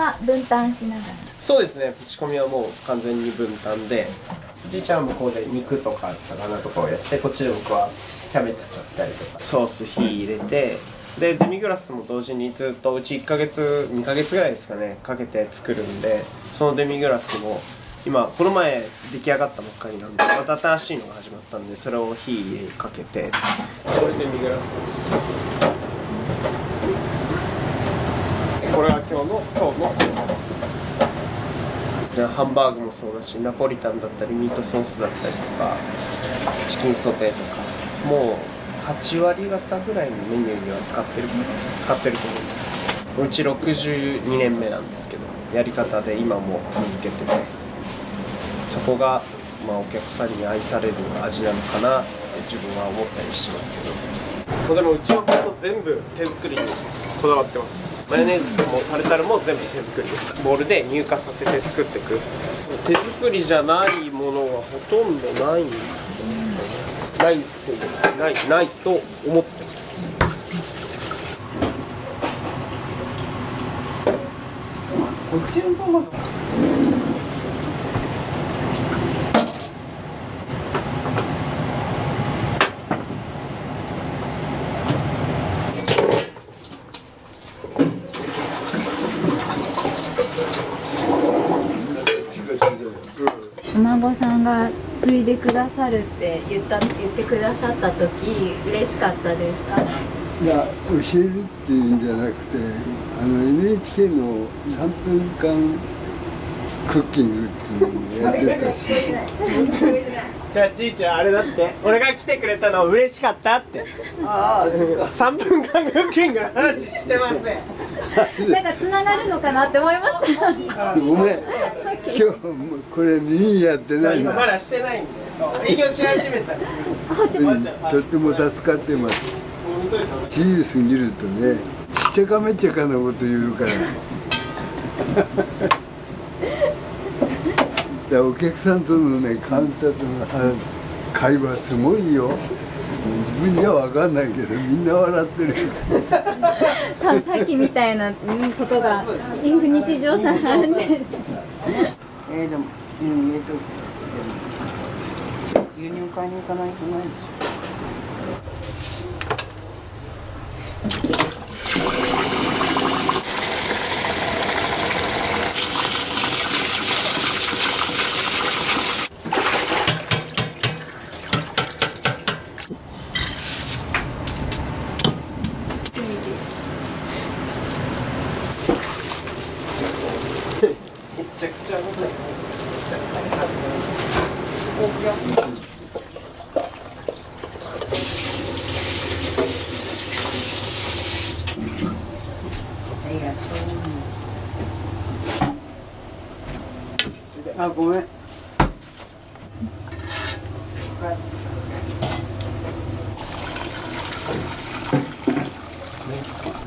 は分担しながら。そうですね、仕込みはもう完全に分担で、じいちゃんは向こうで肉とか魚とかをやって、こっちで僕はキャベツ買ったりとかソース火入れて、でデミグラスも同時にずっとうち1ヶ月2ヶ月ぐらいですかねかけて作るんで、そのデミグラスも今この前出来上がったばっかりなんで、また新しいのが始まったんで、それを火入れかけて、これデミグラスです。これは今日のソースです。ハンバーグもそうだし、ナポリタンだったりミートソースだったりとかチキンソテーとか、もう8割方ぐらいのメニューには使ってると思います。うち62年目なんですけど、やり方で今も続けてて、そこが、お客さんに愛される味なのかなって自分は思ったりしますけど、でもうちはほんと全部手作りにこだわってます。マヨネーズもタルタルも全部手作りです。ボウルで乳化させて作っていく。手作りじゃないものはほとんどないと思ってます。こっちのトマト。お孫さんが継いでくださるって言ってくださった時嬉しかったですか？いや、教えるっていうんじゃなくて、NHK の3分間クッキングっていうのをやってたし。じゃあちいちゃんあれだって、俺が来てくれたの嬉しかったって。ああ、そうか。3分間クッキングの話してません。なんかつながるのかなって思いました。ごめん、今日もうこれ2やってない今まな。だしてないんで、営業し始めたんですよ。とっても助かってます。自由すぎるとね、しっちゃかめっちゃかなこと言うから。お客さんとのね、カウンターとの会話すごいよ。自分には分かんないけど、みんな笑ってる。さっきみたいなことが日常茶飯事。でも、入れとく。牛乳買いに行かないとないでしょ。めちゃくちゃ重たい。あ、ごめん。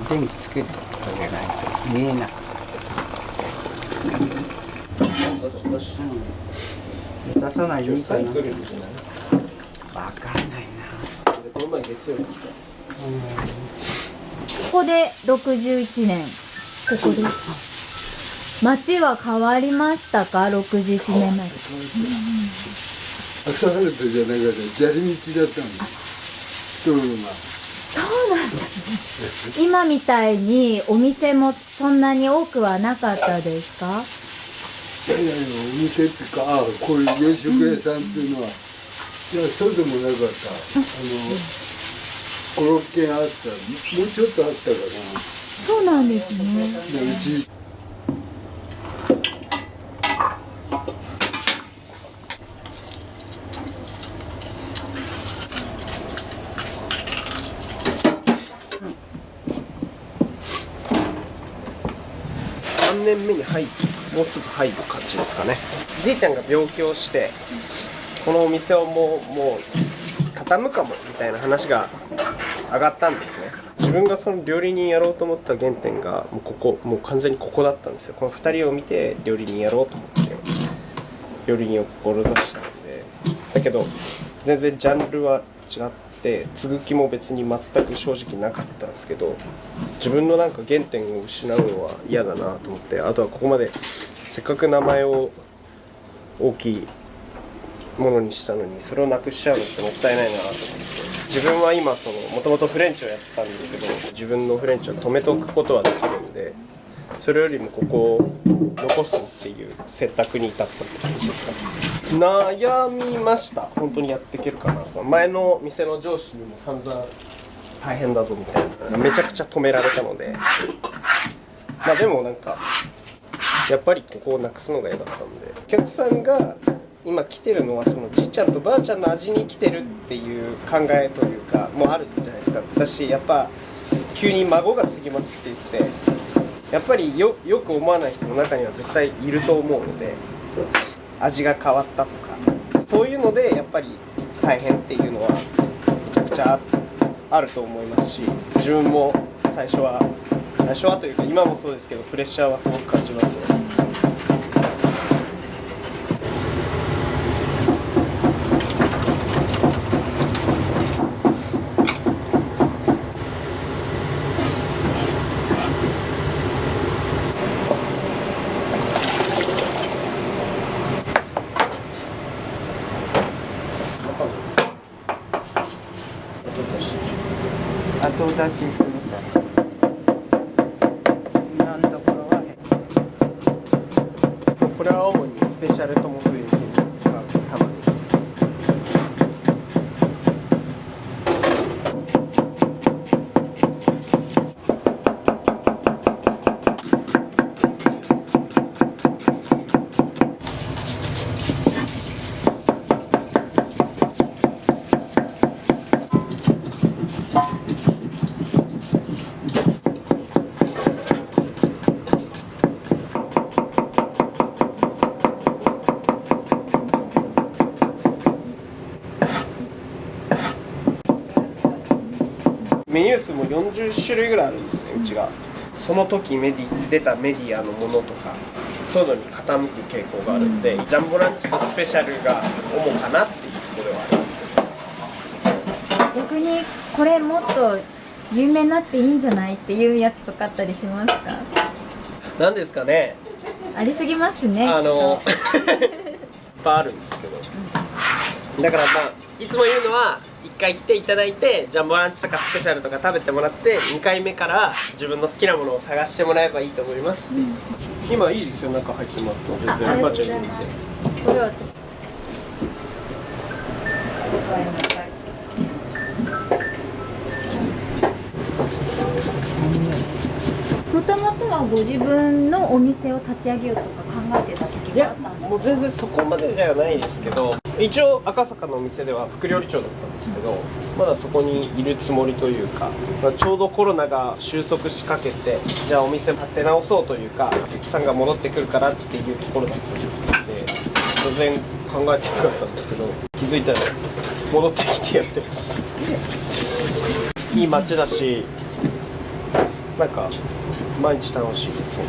電気つけてあげないと見えない。出さないでいいかな。わかんないな。この前月曜日来た。ここで61年。ここで。街は変わりましたか？61年前。アスファルトじゃなかった砂利道だったんです。道路が。そうなんですね。今みたいにお店もそんなに多くはなかったですか？いやいや、お店っていうか、こういう洋食屋さんっていうのは、いや、そうでもなかった。5、6軒あった。もうちょっとあったかな。そうなんですね。うち3年目に入ってもうすぐ入る感じですかね。じいちゃんが病気をして、このお店をもう畳むかもみたいな話が上がったんですね。自分がその料理人やろうと思った原点がもう完全にここだったんですよ。この2人を見て料理人やろうと思って料理人を志したので、だけど全然ジャンルは違って継ぐ気も別に全く正直なかったんですけど、自分のなんか原点を失うのは嫌だなと思って、あとはここまでせっかく名前を大きいものにしたのにそれをなくしちゃうのってもったいないなと思って、自分は今もともとフレンチをやってたんですけど、自分のフレンチを止めておくことはできるんで、それよりもここを残すっていう選択に至ったって感じですか。悩みました。本当にやっていけるかなとか、前の店の上司にも散々大変だぞみたいな、めちゃくちゃ止められたので、まあでもなんかやっぱりここをなくすのが嫌だったんで、お客さんが今来てるのはそのじいちゃんとばあちゃんの味に来てるっていう考えというかもうあるじゃないですか。私やっぱ急に孫が継ぎますって言ってやっぱりよく思わない人の中には絶対いると思うので、味が変わったとかそういうのでやっぱり大変っていうのはめちゃくちゃあると思いますし、自分も最初はというか今もそうですけどプレッシャーはすごく感じますね。後出しするから今のところはこれは主にスペシャルトモフユキに使う玉ねぎです。メニュー数も40種類ぐらいあるんですね、うちが。その時出たメディアのものとかそういうのに傾く傾向があるんで、ジャンボランチとスペシャルが主かなっていうところではありますけど、逆にこれもっと有名になっていいんじゃないっていうやつとかあったりしますか？なんですかね、ありすぎますね。いっぱいあるんですけど、だからまあいつも言うのは1回来ていただいてジャンボランチとかスペシャルとか食べてもらって2回目から自分の好きなものを探してもらえばいいと思いますっていう、今いいですよ、中入ってもらっても全然。ありがとうございます。これは私。ごめんなさい。もともとはご自分のお店を立ち上げようとか考えてた時いやがあったんですか？もう全然そこまでではないですけど、一応赤坂のお店では副料理長だったんですけど、まだそこにいるつもりというか、まあ、ちょうどコロナが収束しかけて、じゃあお店立て直そうというかお客さんが戻ってくるからっていうところだったので全然考えてなかったんですけど、気づいたら戻ってきてやってました。いい街だしなんか毎日楽しいです。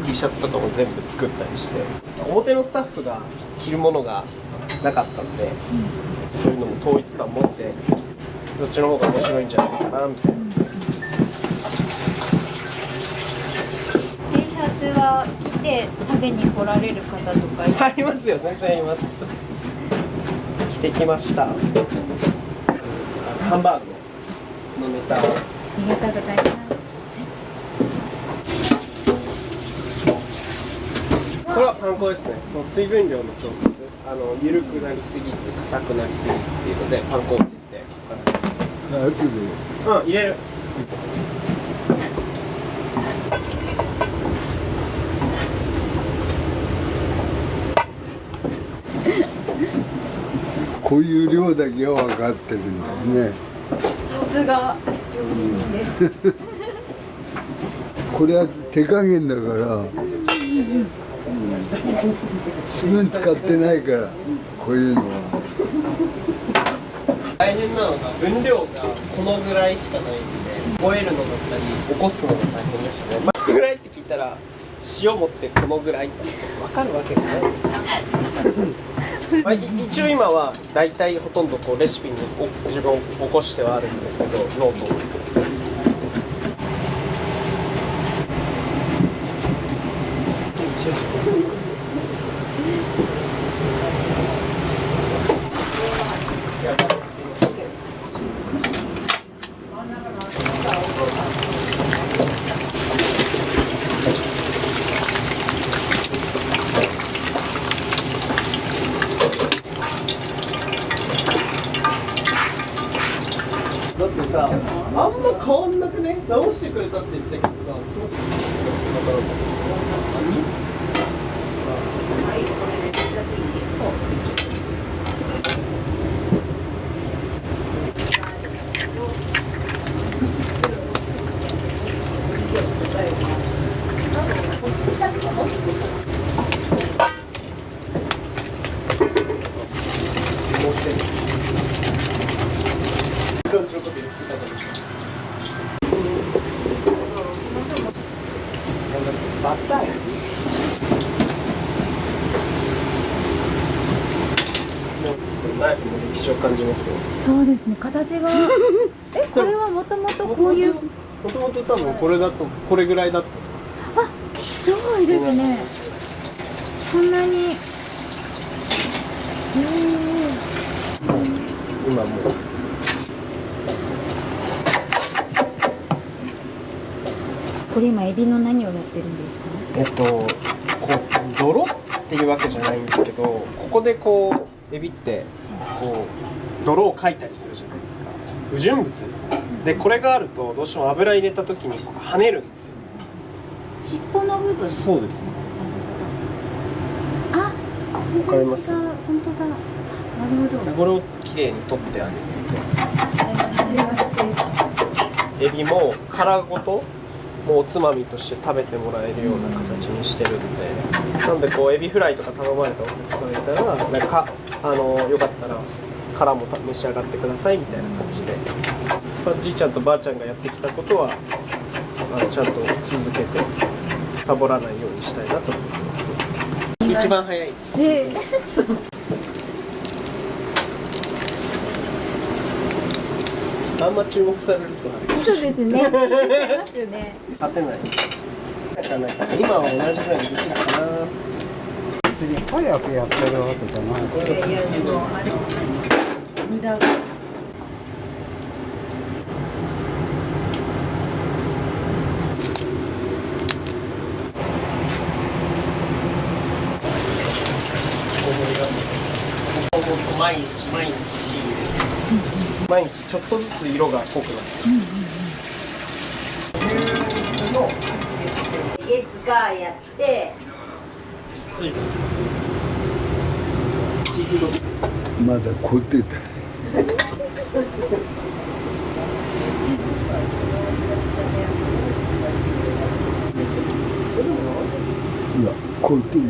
T シャツとかも全部作ったりして、表のスタッフが着るものがなかったんで、そういうのも統一感持ってどっちの方が面白いんじゃないかなみたいな。T シャツは着て食べに来られる方とかありますよ、全然います。着てきました。ハンバーグのネタを。ありがとうございます。これはパン粉ですね。その水分量の調節、緩くなりすぎず硬くなりすぎずっていうのでパン粉を入れて、後で入れる。こういう量だけは分かってるんだよね。さすが料理人です。これは手加減だからスプーン使ってないからこういうのは。大変なのが分量がこのぐらいしかないんで、覚えるのだったり起こすのが大変でしたね。このぐらいって聞いたら塩持ってこのぐらいって分かるわけがないまあ、一応今は大体ほとんどこうレシピに自分を起こしてはあるんですけど、ノートを。だってさ、あんま変わんなくね、直してくれたって言ったけどさ、すごく感じのこと言ってたからさ。バターやもうナイフの歴史を感じますよ。そうですね、形がこれはもともとこういう、もともと多分これだとこれぐらいだった。あ、すごいですね。こんなに今もうこれ今エビの何をやってるんですか？こう泥っていうわけじゃないんですけど、ここでこうエビってこう泥をかいたりするじゃないですか。不純物ですね。でこれがあるとどうしても油入れた時にこう跳ねるんですよ。尻尾の部分。そうですね。あ、全然違う。本当だ。なるほど。でこれをきれいに取ってあげる。エビも殻ごともうおつまみとして食べてもらえるような形にしてるんで、なんでこうエビフライとか頼まれたお客さんいたらなんかよかったら殻も召し上がってくださいみたいな感じで、じいちゃんとばあちゃんがやってきたことはちゃんと続けてサボらないようにしたいなと思ってます。一番早いです。あんま注目されるとあれ。そうですね。聞いちゃいますよね。勝てない。なかなか今は同じぐらいできるかな。別に早くやってるわけじゃない。これがいやでもあれ無駄。毎日ちょっとずつ色が濃くなってる。の月火やって水分。まだ凍ってた。いや、凍ってるよ。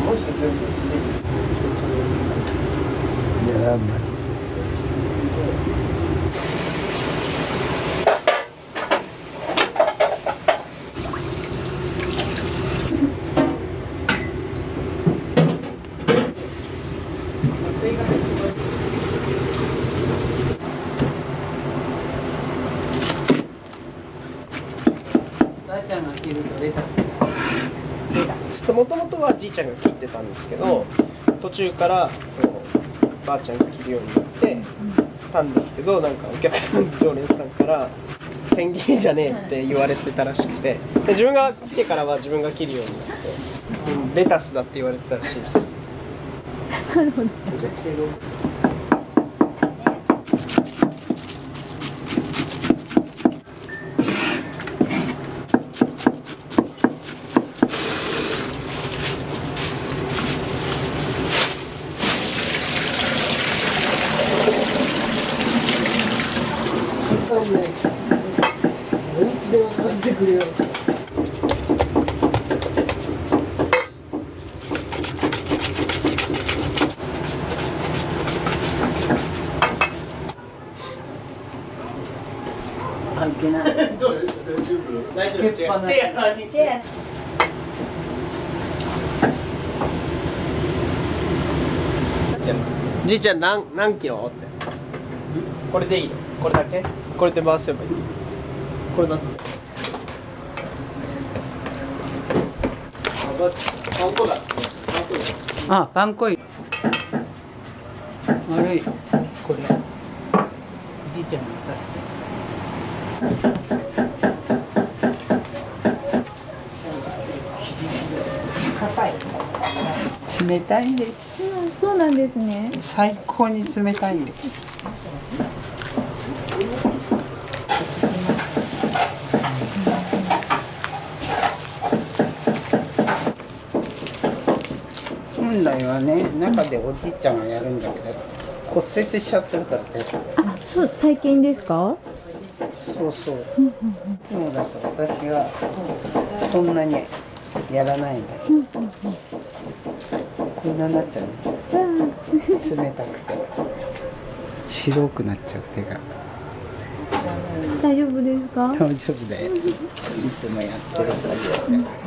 もし全部いや、まず。ばあちゃんが切るとレタス。もともとはじいちゃんが切ってたんですけど、途中からばあちゃんが切るようになってたんですけど、なんかお客さん常連さんから千切りじゃねえって言われてたらしくて、で自分が来てからは自分が切るようになって、レタスだって言われてたらしいです。なるほど。けない。どうした大丈夫？大丈夫。つけっぱなし手やらに。でじいちゃん何キロって。これでいいの？これだけ？これで回せばいい。これだって。パン粉だ。あ、パン粉い。悪い。これ。じいちゃんに渡して。硬い。冷たいんです。そうなんですね。最高に冷たいんです。本来はね、中でおじいちゃんがやるんだけど骨折しちゃってるからって。そう最近ですか？そうそう。いつもだと私はそんなにやらないんだけど、こんなになっちゃうね。冷たくて白くなっちゃう手が。大丈夫ですか？大丈夫だよ。いつもやってる作業で。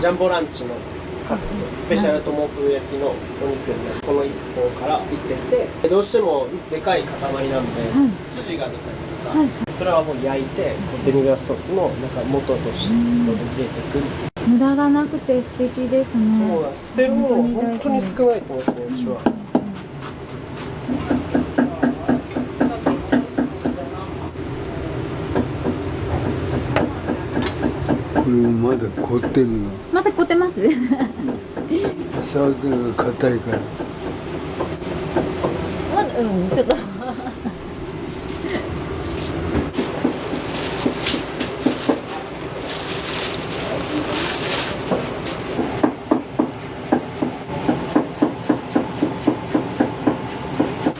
ジャンボランチのカツスペシャルトモ風焼きのお肉になるこの1本からいってて、どうしてもでかい塊なんで、筋が出たりとか、それはもう焼いてデミグラスソースのなんか元として入れていく。無駄がなくて素敵ですね。そうなんです。捨てるもの本当に少ないと思いますね、うちは。これもまだ凍ってるの。また凝ってます？触るのが硬いから。ちょっと。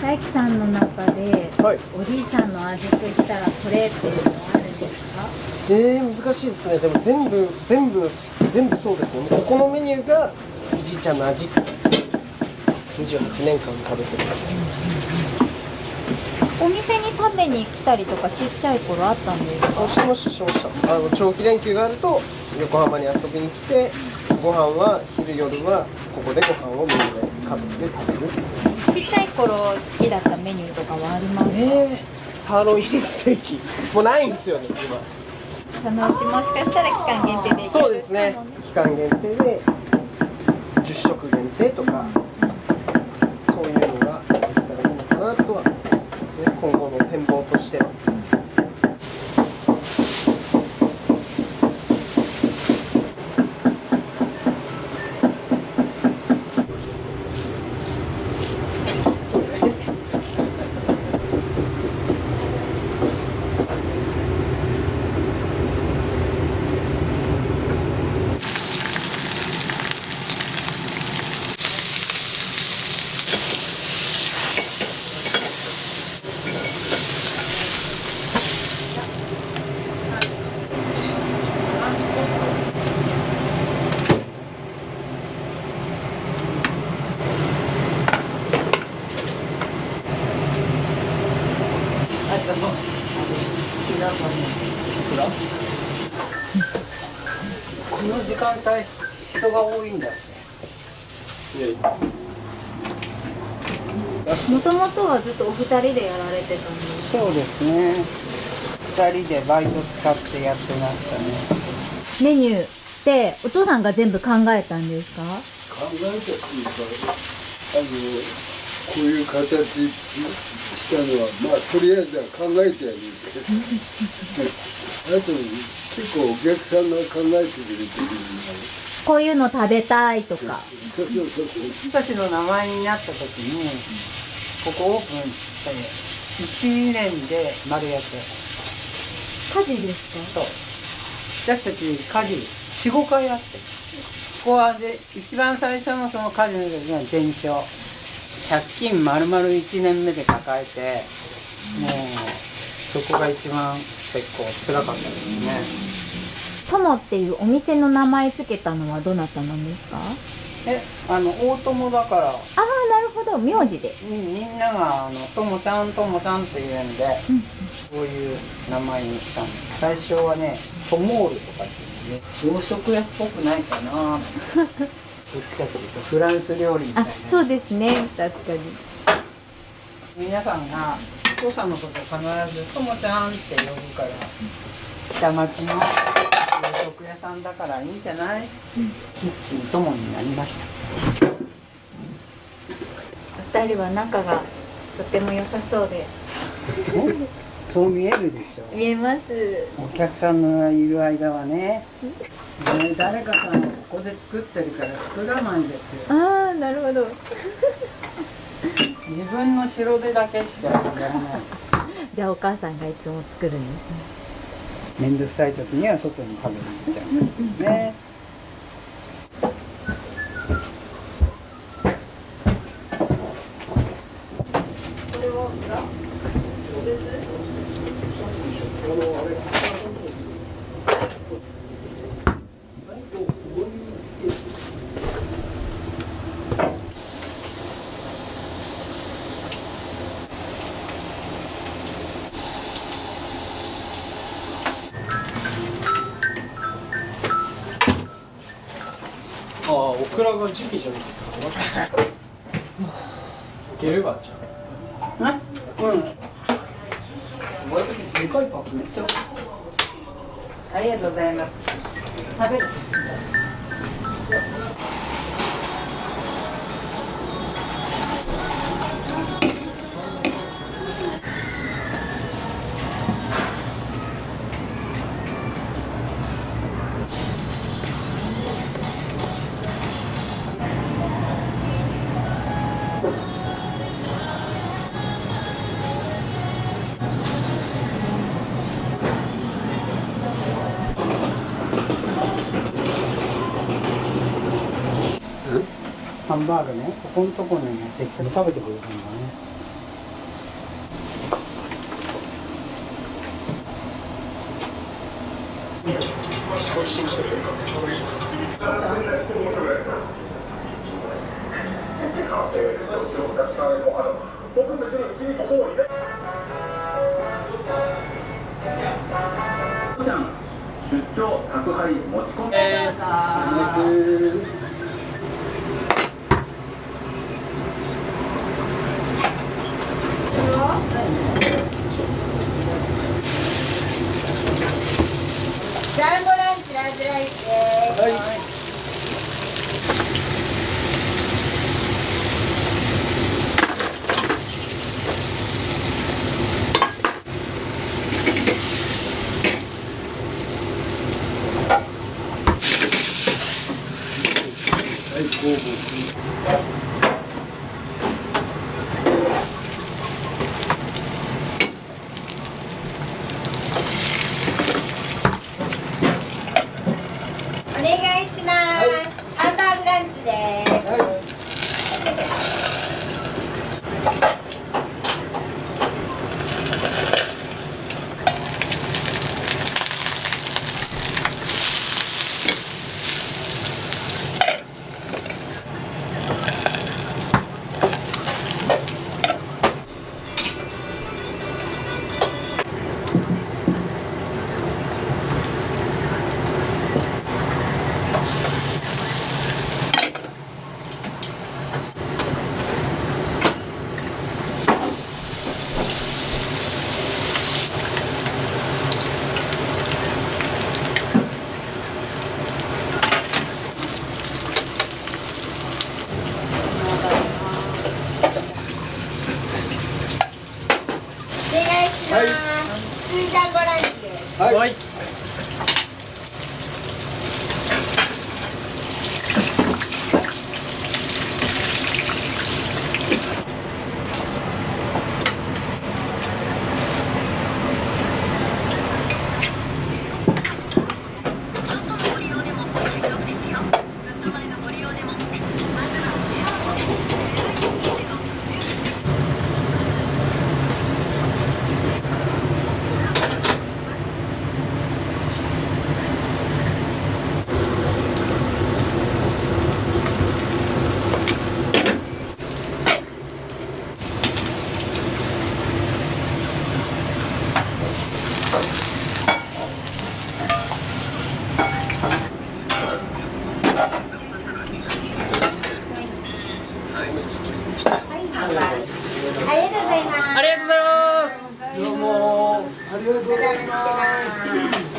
大樹さんの中で、はい。おじいさんの味といったらこれっていうのはあるんですか？難しいですね。でも全部そうですよね。ここのメニューがじいちゃんの味って28年間食べてる。お店に食べに来たりとかちっちゃい頃あったんですか？してました。長期連休があると横浜に遊びに来て、ご飯は昼夜はここでご飯をみんなで家族で食べる。ちっちゃい頃好きだったメニューとかはありますか？サーロインステーキもうないんですよね今。そのうちもしかしたら期間限定でいける。そうですね。期間限定で10食限定とかそういうのができたらいいのかなとはですね。今後の展望としては。この時間帯人が多いんだって。もともとはずっとお二人でやられてたんですか？そうですね。2人でバイト使ってやってましたね。メニューってお父さんが全部考えたんですか？考えたっていうか、こういう形したのは、まあとりあえずは考えてやるけど、あと結構お客さんが考えてくれてるんだ。こういうの食べたいとか。そう。私の名前になった時にここオープンして1年で丸焼け。火事ですか？そう。私たち家事4、5回やって。ここはで一番最初のその家事の時が全焼。借金丸々1年目で抱えて、もうそこが一番結構辛かったですね。友っていうお店の名前つけたのはどなたなんですか？大友だから、ああ、なるほど、名字で。みんながともちゃんって言うんで、こういう名前にしたの。最初はね、トモールとかっていうね、洋食屋っぽくないかな。どっちかというとフランス料理みたいあ、な。そうですね、確かに。皆さんがお父さんのことを必ずともちゃんって呼ぶから、下町の洋食屋さんだからいいんじゃない？キッチンともになりました。お二人は仲がとても良さそうで。そう見えるでしょ。見えます。お客さんがいる間はね、誰かさんがここで作ってるから作らないんですよ。ああ、なるほど。自分の城でだけしかやらない。じゃあお母さんがいつも作るんですね。めんどくさい時には外に食べに行っちゃうんですよね。ああ、オクラが時期じゃないかな。いければじゃね、うん。あ。でかいパックめっちゃ。ありがとうございます。食べる。ハンバーグね、ここのところにね、適当に食べてくれたんだね。出張宅配持ち込み。ジャンボランチランチライスです。はい。はい、こうも。お願いします。ハンバーグランチです。りがとうございます。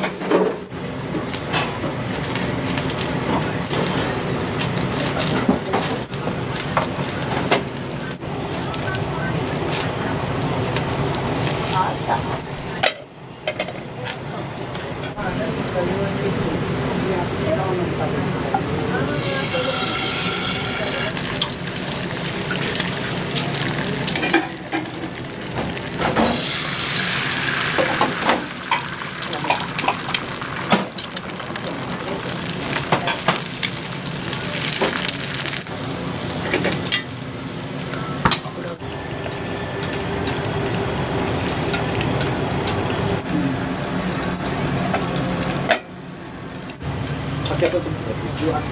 かけた時だけジュワって。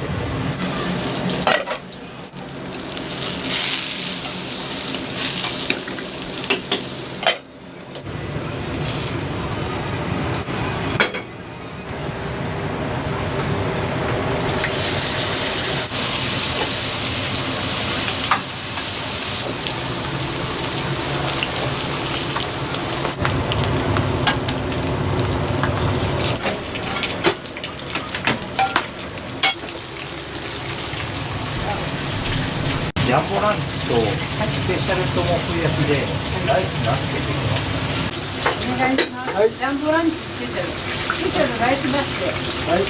ジャンボランチとスペシャルトモフ焼きでライス何つけていくの？お願いします。はいジャンボランチスペシャルライスバスケ。はい。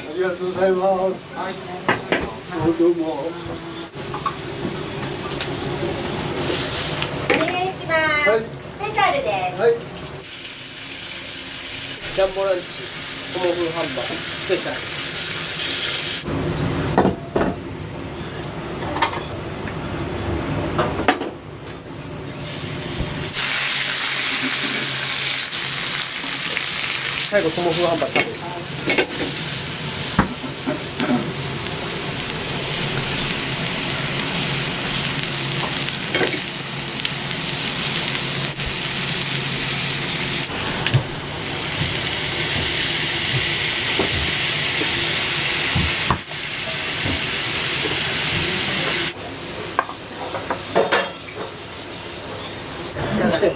ありがとうございます。はい。どうも。お願いします。はいスペシャルです。はい。ジャンボランチトモフハンバーグスペシャル。最後トモフハンバーグ食べる。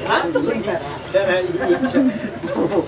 あんとこいいから。じゃない、言っちゃう。もう。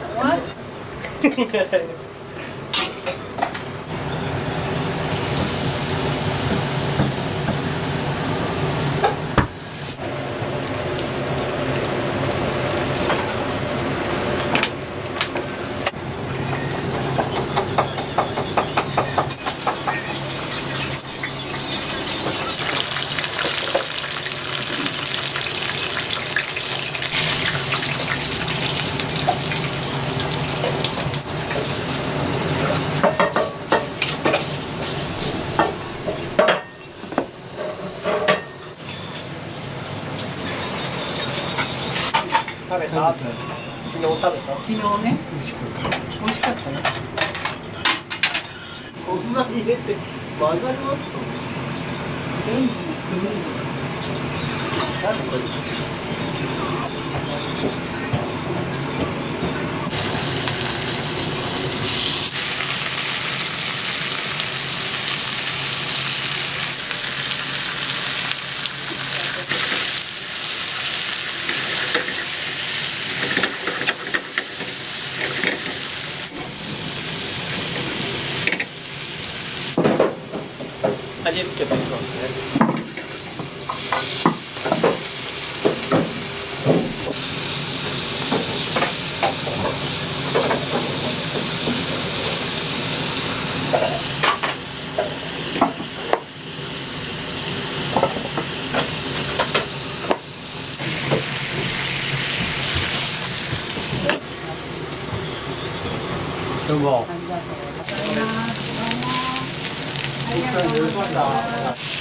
食べた？昨日食べた？昨日ね。美味しかったね。そんな入れて混ざりますか？全部何これ？味付けていきますね。りがとうございます。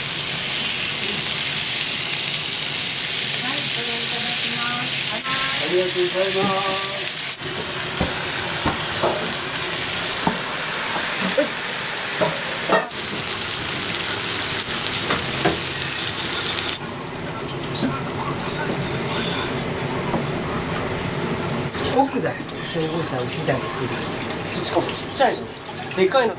奥だよ、消防車を左に来る。しかもちっちゃいの、でかいの。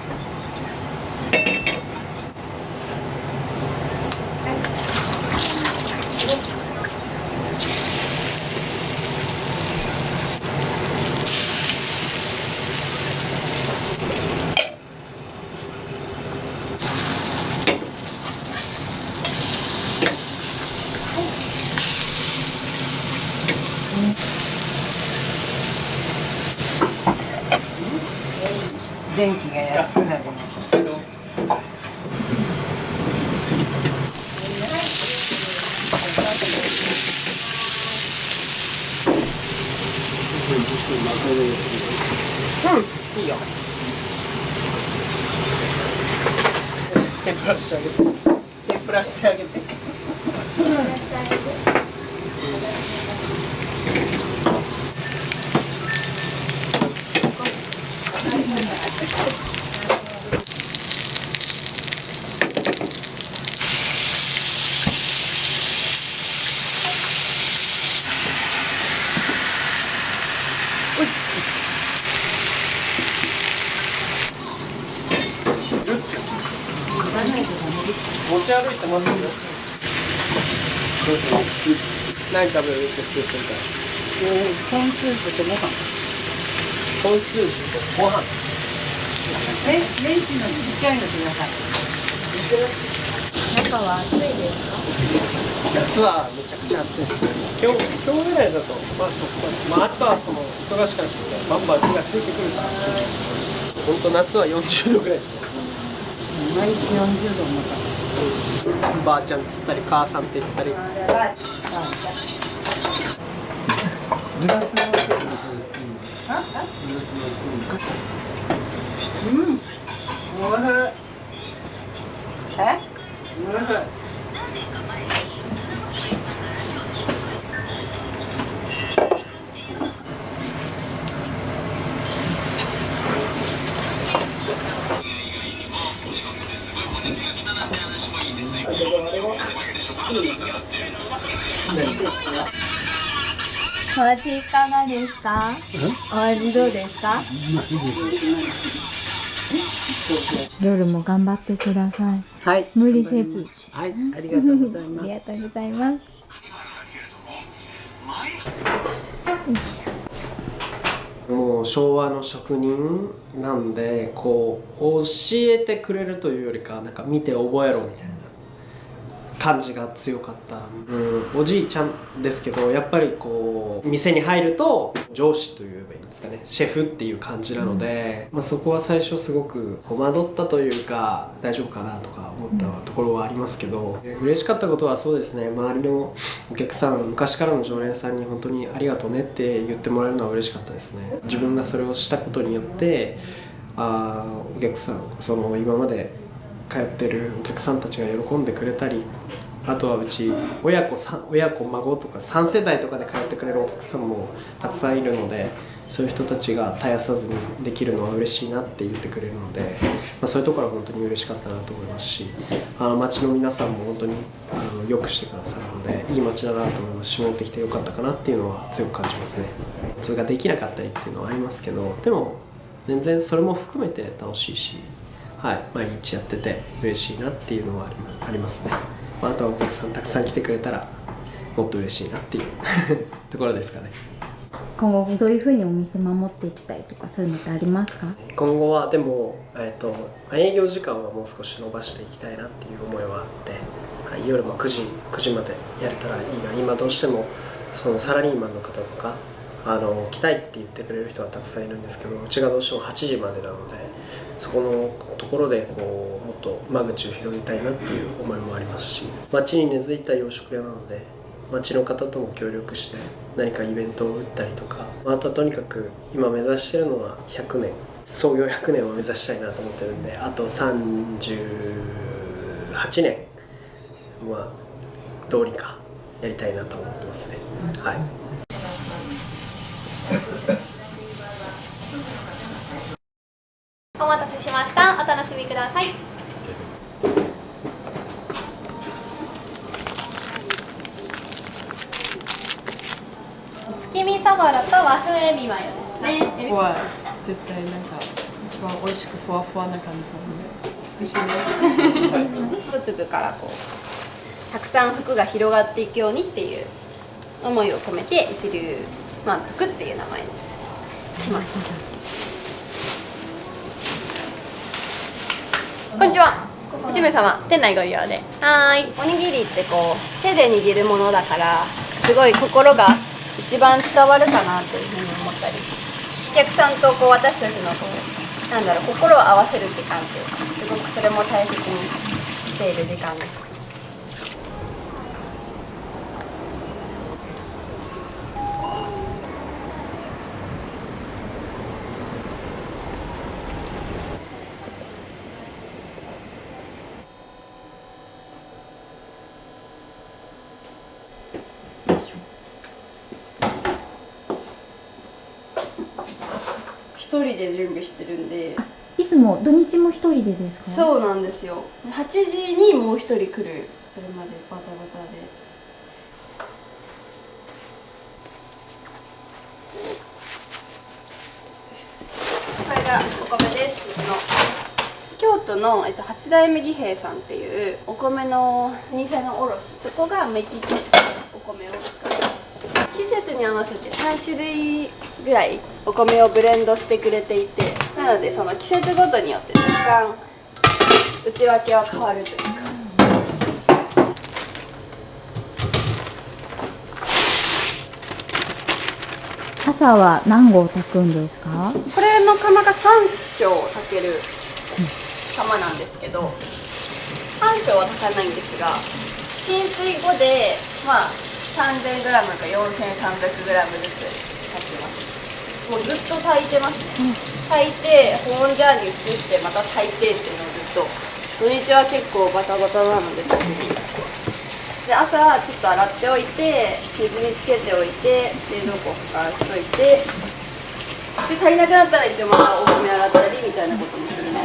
電気が安くなりました。いいよ。天ぷらしてあげて。天ぷらしてあげて。持ち歩いてますよ。何食べるってスープみたい。コーンスープとご飯。コーンスープとご飯。レンチのちっちゃいのください。中は暑いですか？夏はめちゃくちゃ暑いですね。今日ぐらいだと、あとはその忙しかったらバンバン火がついてくるから、本当夏は40度ぐらいですね。毎日40度もた。ばあちゃんっつったり母さんって言ったり。グラスのお味いかがですか？お味どうですか？夜も頑張ってください。はい。無理せず。はい、ありがとうございあます。りがとうございます。よいしょ。もう昭和の職人なんで、こう教えてくれるというよりか、なんか見て覚えろみたいな感じが強かった、おじいちゃんですけど、やっぱりこう店に入ると上司というべいいんですかね、シェフっていう感じなので、そこは最初すごく戸惑ったというか、大丈夫かなとか思ったところはありますけど、嬉しかったことはそうですね、周りのお客さん、昔からの常連さんに本当にありがとうねって言ってもらえるのは嬉しかったですね。自分がそれをしたことによって、お客さん、その今まで通ってるお客さんたちが喜んでくれたり、あとはうち親子孫とか3世代とかで通ってくれるお客さんもたくさんいるので、そういう人たちが絶やさずにできるのは嬉しいなって言ってくれるので、そういうところは本当に嬉しかったなと思いますし、町の皆さんも本当によくしてくださるので、いい町だなと思いますし、戻ってきてよかったかなっていうのは強く感じますね。それができなかったりっていうのはありますけど、でも全然それも含めて楽しいし、はい、毎日やってて嬉しいなっていうのはありますね。あとはお客さんたくさん来てくれたらもっと嬉しいなっていうところですかね。今後どういうふうにお店守っていきたいとか、そういうのってありますか？今後はでも、営業時間はもう少し延ばしていきたいなっていう思いはあって、はい、夜も9時までやれたらいいな。今どうしてもそのサラリーマンの方とか来たいって言ってくれる人はたくさんいるんですけど、うちがどうしても8時までなので、そこのところでこうもっと間口を広げたいなっていう思いもありますし、町に根付いた洋食屋なので、町の方とも協力して何かイベントを打ったりとか、あとはとにかく今目指しているのは100年創業100年を目指したいなと思ってるんで、あと38年はどうにかやりたいなと思ってますね。はい。お待たせしました。お楽しみください。月見そぼろと和風エビマヨですね。ここは絶対なんか一番美味しくふわふわな感じなので美味しいです。一粒からこうたくさん服が広がっていくようにっていう思いを込めて一粒満腹っていう名前にしました。こんにちは。1名様、店内ご利用で。はーい。おにぎりってこう手で握るものだからすごい心が一番伝わるかなというふうに思ったり、お客さんとこう私たちのこうなんだろう心を合わせる時間っていうか、すごくそれも大切にしている時間です。一人で準備してるんで。いつも土日も一人でですか？そうなんですよ。8時にもう一人来る。それまでバタバタで。これがお米です。京都の八代目義兵衛さんっていうお米の老舗の卸、そこが目利きしたお米を使う。季節に合わせて3種類ぐらいお米をブレンドしてくれていて、なのでその季節ごとによって若干内訳は変わるというか。朝は何合炊くんですか？これの釜が3升炊ける釜なんですけど、3升は炊かないんですが、浸水後でまあ3000g か 4300g ずつ炊きます。もうずっと炊いてますね。炊いて保温ジャーに移してまた炊いてっていうのをずっと。土日は結構バタバタなので、で朝ちょっと洗っておいて水につけておいて冷蔵庫からしといて、で足りなくなったら一応またお米洗ったりみたいなこともするね。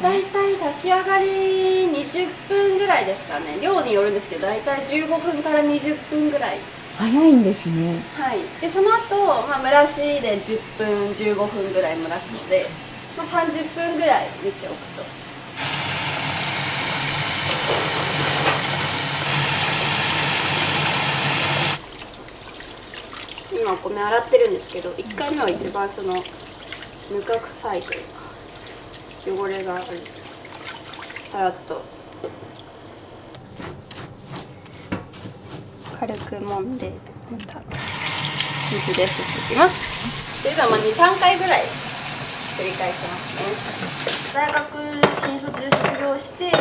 だいたい炊き上がり20分ぐらいですかね。量によるんですけど、だいたい15分から20分ぐらい。早いんですね。はい。でその後、蒸らしで10分15分ぐらい蒸らすので、30分ぐらい煮ておくと。今お米洗ってるんですけど、1回目は一番そのぬか臭いというか汚れがある、さらっと軽く揉んでまた水ですすぎます。で今2、3回ぐらい繰り返してますね。大学新卒で卒業して、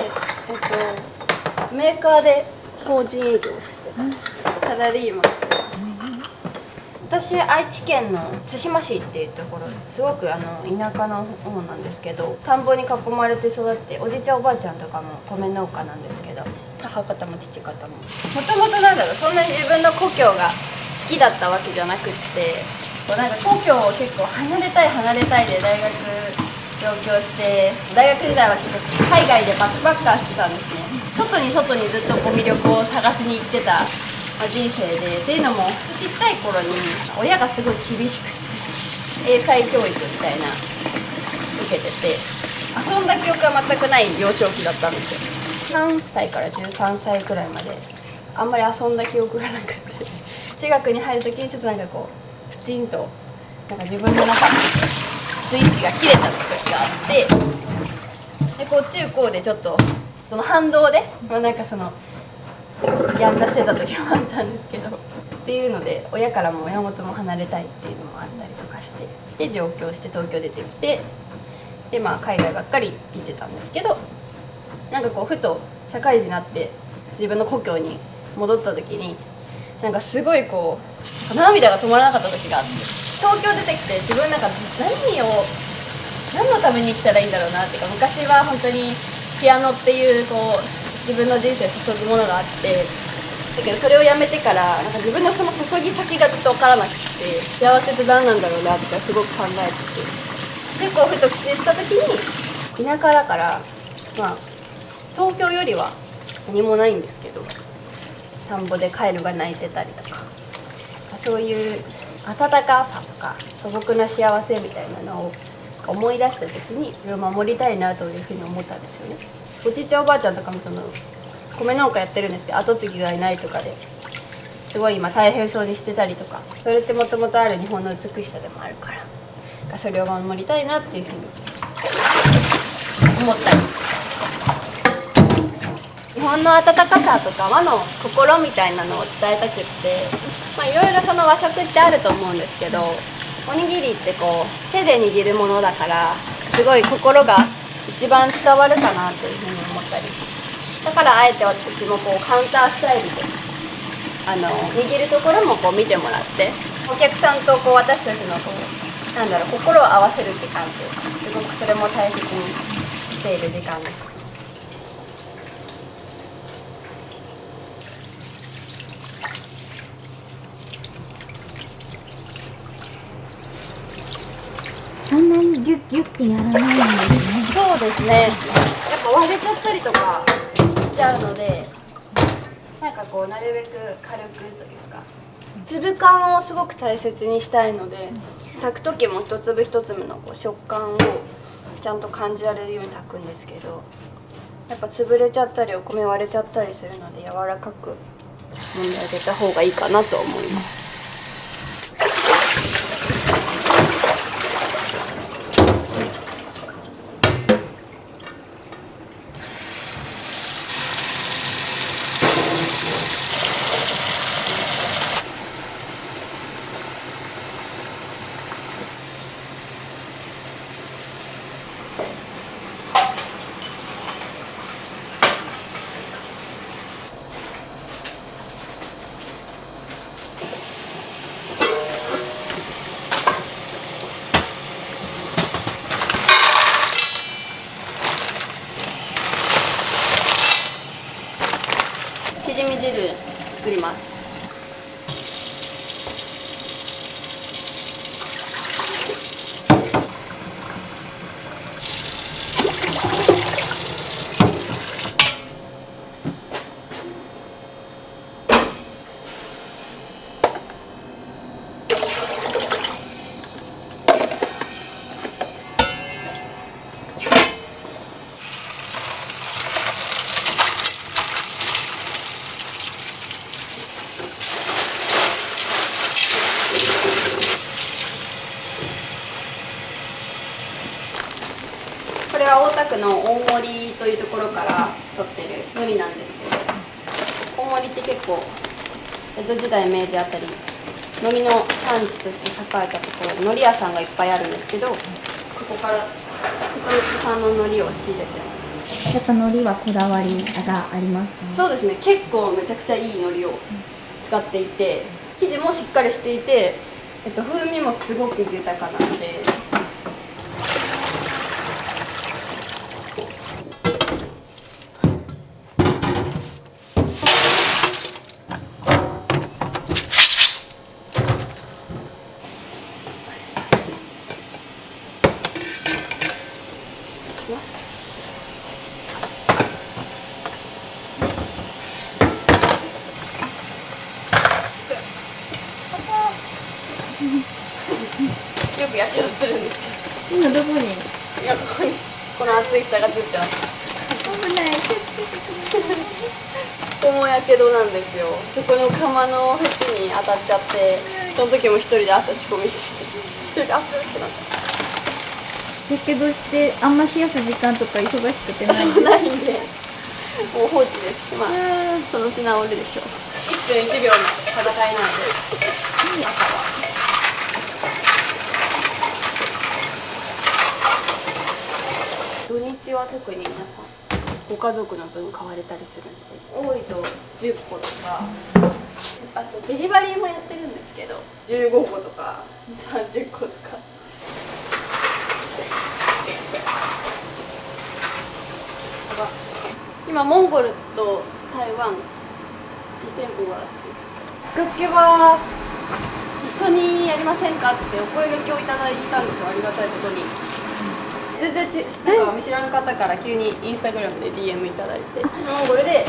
メーカーで法人営業をしてます。サラリーマンしてます。私愛知県の津島市っていうところ、すごく田舎の方なんですけど、田んぼに囲まれて育って、おじいちゃんおばあちゃんとかも米農家なんですけど、母方も父方ももともとなんだろう、そんなに自分の故郷が好きだったわけじゃなくって、なんか故郷を結構離れたいで大学上京して、大学時代は結構海外でバックパッカーしてたんですね。外にずっと魅力を探しに行ってた人生で、っていうのもちっちゃい頃に親がすごい厳しくて、英才教育みたいな受けてて、遊んだ記憶は全くない幼少期だったんですよ。3歳から13歳くらいまであんまり遊んだ記憶がなくて、中学に入る時にちょっとなんかこうプチンとなんか自分の中のスイッチが切れた時があって、でこう中高でちょっとその反動で、なんかそのやんちゃしてた時もあったんですけどっていうので親からも親元も離れたいっていうのもあったりとかしてで上京して東京出てきてでまあ海外ばっかり行ってたんですけどなんかこうふと社会人になって自分の故郷に戻った時になんかすごいこう涙が止まらなかった時があって東京出てきて自分なんか何のために生きたらいいんだろうなっていうか昔は本当にピアノっていうこう自分の人生注ぐものがあってだけどそれをやめてからなんか自分のその注ぎ先がずっと分からなくて幸せって何なんだろうなってすごく考えててでこうふと帰省した時に田舎だからまあ東京よりは何もないんですけど田んぼでカエルが鳴いてたりとかそういう温かさとか素朴な幸せみたいなのを思い出した時にそれを守りたいなというふうに思ったんですよね。おじいちゃんおばあちゃんとかもその米農家やってるんですけど後継ぎがいないとかですごい今大変そうにしてたりとかそれってもともとある日本の美しさでもあるからそれを守りたいなっていうふうに思ったり日本の温かさとか和の心みたいなのを伝えたくっていろいろその和食ってあると思うんですけどおにぎりってこう手で握るものだからすごい心が一番伝わるかなというふうに思ったりだからあえて私もこうカウンタースタイルで握るところもこう見てもらってお客さんとこう私たちのこう心を合わせる時間というかすごくそれも大切にしている時間です。そんなにギュッギュッてやらないんですね。そうですね。やっぱ割れちゃったりとかしちゃうので、なんかこうなるべく軽くというか、粒感をすごく大切にしたいので、炊く時も一粒一粒のこう食感をちゃんと感じられるように炊くんですけど、やっぱ潰れちゃったりお米割れちゃったりするので柔らかく揉んであげた方がいいかなと思います。しじみ汁作ります。これは大田区の大森というところから取ってる海苔なんですけど、大森って結構江戸時代明治あたり海苔の産地として栄えたところで海苔屋さんがいっぱいあるんですけど、ここから福光産の海苔を仕入れてます。やっぱ海苔はこだわりがありますね。そうですね、結構めちゃくちゃいい海苔を使っていて、生地もしっかりしていて、風味もすごく豊かなので。よくやけどするんですけど。今どこに？いや、ここにこの熱い蓋がジュッてあって。危ない、気をつけてください。ここもやけどなんですよ。そこの釜の縁に当たっちゃって、その時も一人で朝仕込みして、一人で熱ってなっちゃって。やけどしてあんま冷やす時間とか忙しくてない。そうないんで、もう放置です。まあそのうち治るでしょう。1分1秒の戦いなので朝は。土日は特にやっぱご家族の分買われたりするので、多いと10個とか、あとデリバリーもやってるんですけど15個とか30個とか。今モンゴルと台湾2店舗があって、きっかけは一緒にやりませんかってお声掛けをいただいたんですよ。ありがたいことに。全然なんか見知らぬ方から急にインスタグラムで DM いただいて、モンゴルで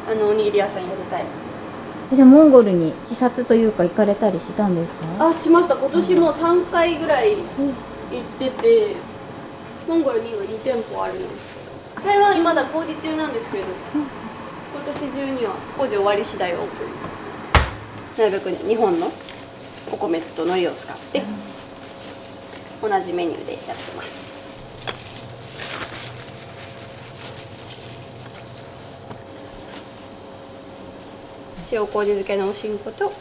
おにぎり屋さんやりたい。じゃあモンゴルに視察というか行かれたりしたんですか？あ、しました。今年も3回ぐらい行ってて、モンゴルに今2店舗あるんですけど、台湾まだ工事中なんですけど、今年中には工事終わり次第オープン。なるべくね、日本のお米と海苔を使って同じメニューでやってます。塩麹漬けのおしんこと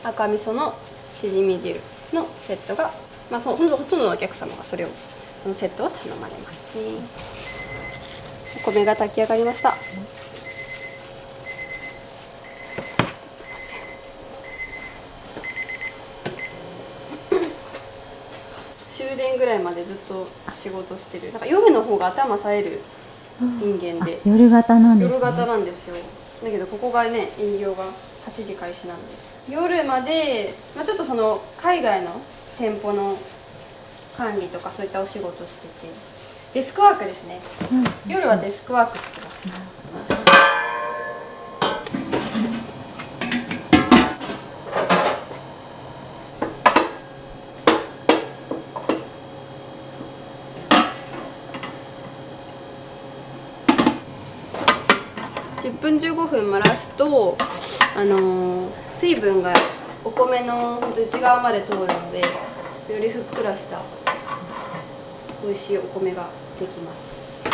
赤味噌のしじみ汁のセットが、まあ、ほとんどのお客様がそのセットを頼まれますね。お米が炊き上がりました。すいません。終電ぐらいまでずっと仕事してる。なんか夜の方が頭冴える人間で、夜型なんですね。夜型なんですよ。だけどここがね、営業が8時開始なんで夜まで、まあ、ちょっとその海外の店舗の管理とかそういったお仕事してて、デスクワークですね、夜はデスクワークしてます。10分15分蒸らすと、水分がお米の本当内側まで通るので、よりふっくらした美味しいお米ができます。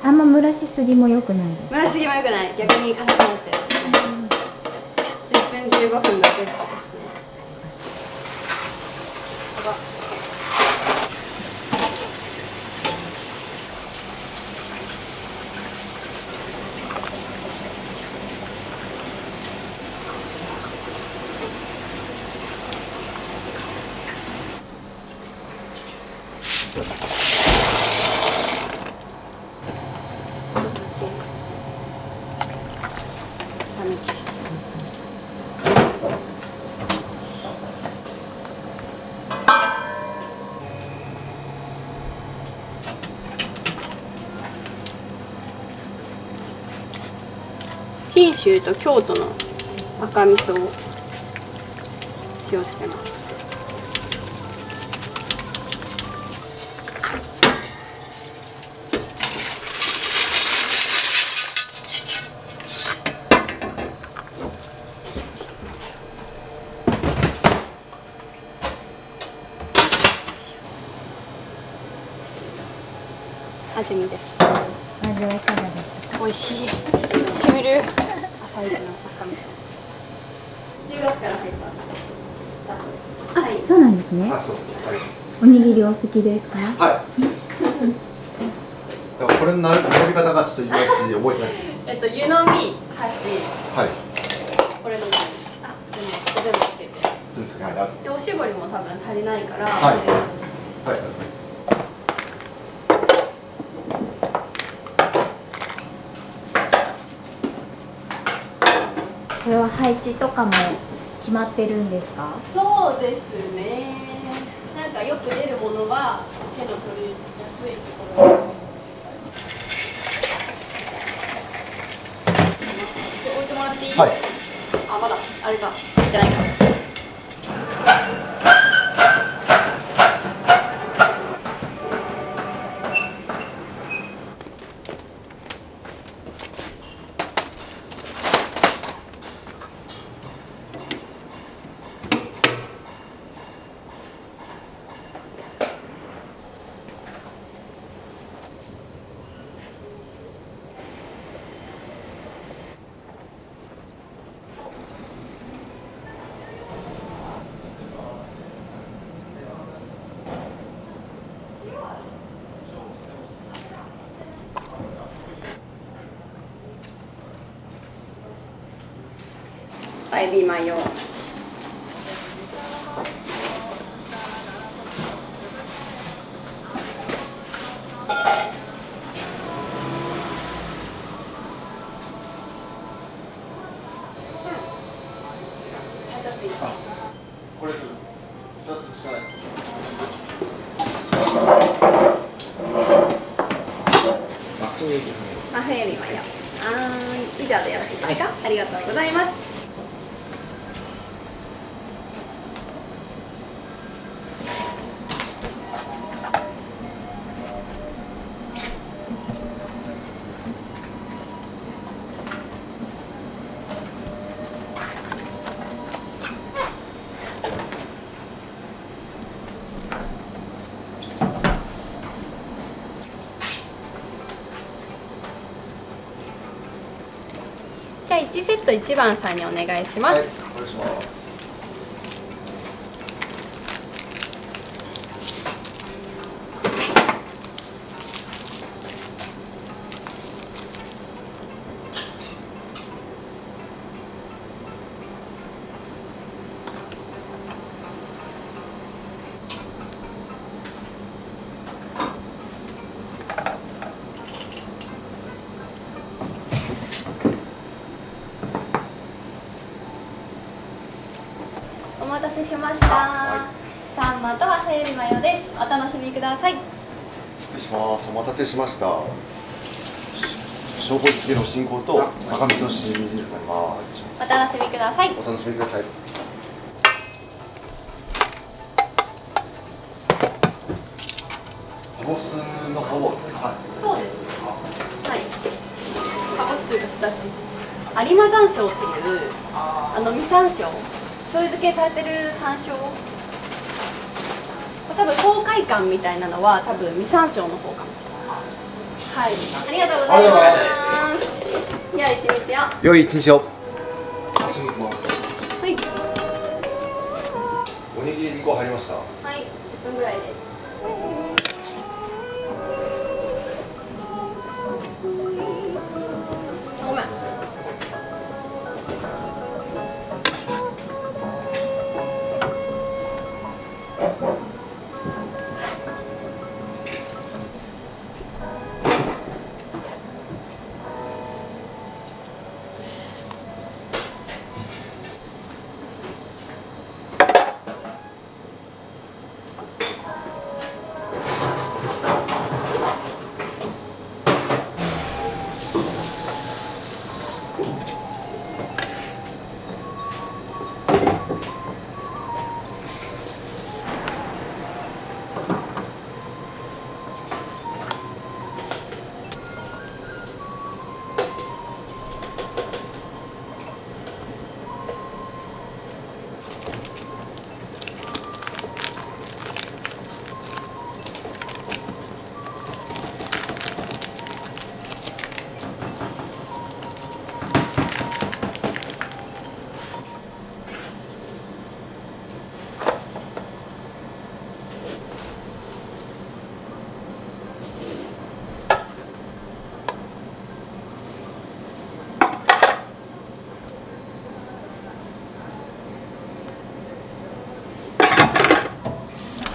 あんま蒸らしすぎも良くないです。蒸らしすぎも良くない。逆に硬くなっちゃいますね。10分15分がベストですね。信州と京都の赤味噌を使用してます。味見です。味はいかがでしたか？美味しい。しみる。朝一の赤味噌。10月から入ったスタートです。はい。そうなんですね。あ、そうです。あります。おにぎりお好きですか？はい、好きです。だからこれの並び方がちょっといまいち覚えてない。湯飲み箸。はい。これの。あ、全部つけて。全部つけて、はい。でおしぼりも多分足りないから。はい。はい、ありがとうございます。これは配置とかも決まってるんですか？そうですね。なんかよく出るものは手の取りやすいところに置いてもらっていい？はい。あ、まだあれか、入ってないか。ぱエビマヨ。これ2つしかない。マフエビマヨ。以上でよろしいですか？ありがとうございます。じゃあ1セット1番さんにお願いします。はい、お願いします。お待たせしました。サンマとマフエビマヨです。お楽しみください。失礼します。お待たせしました。証拠付けの進行と赤身のしみになります。お楽しみください。お楽しみください。カボスのカボス。はい。そうですね。はい。カボスというかすだち。有馬山椒っていう実山椒、醤油漬けされてる山椒。多分爽快感みたいなのは多分実山椒の方かもしれない。はい。ありがとうございます。では一日を。良い一日を。走ります。はい。おにぎり2個入りました。はい。10分ぐらいです。ごめん。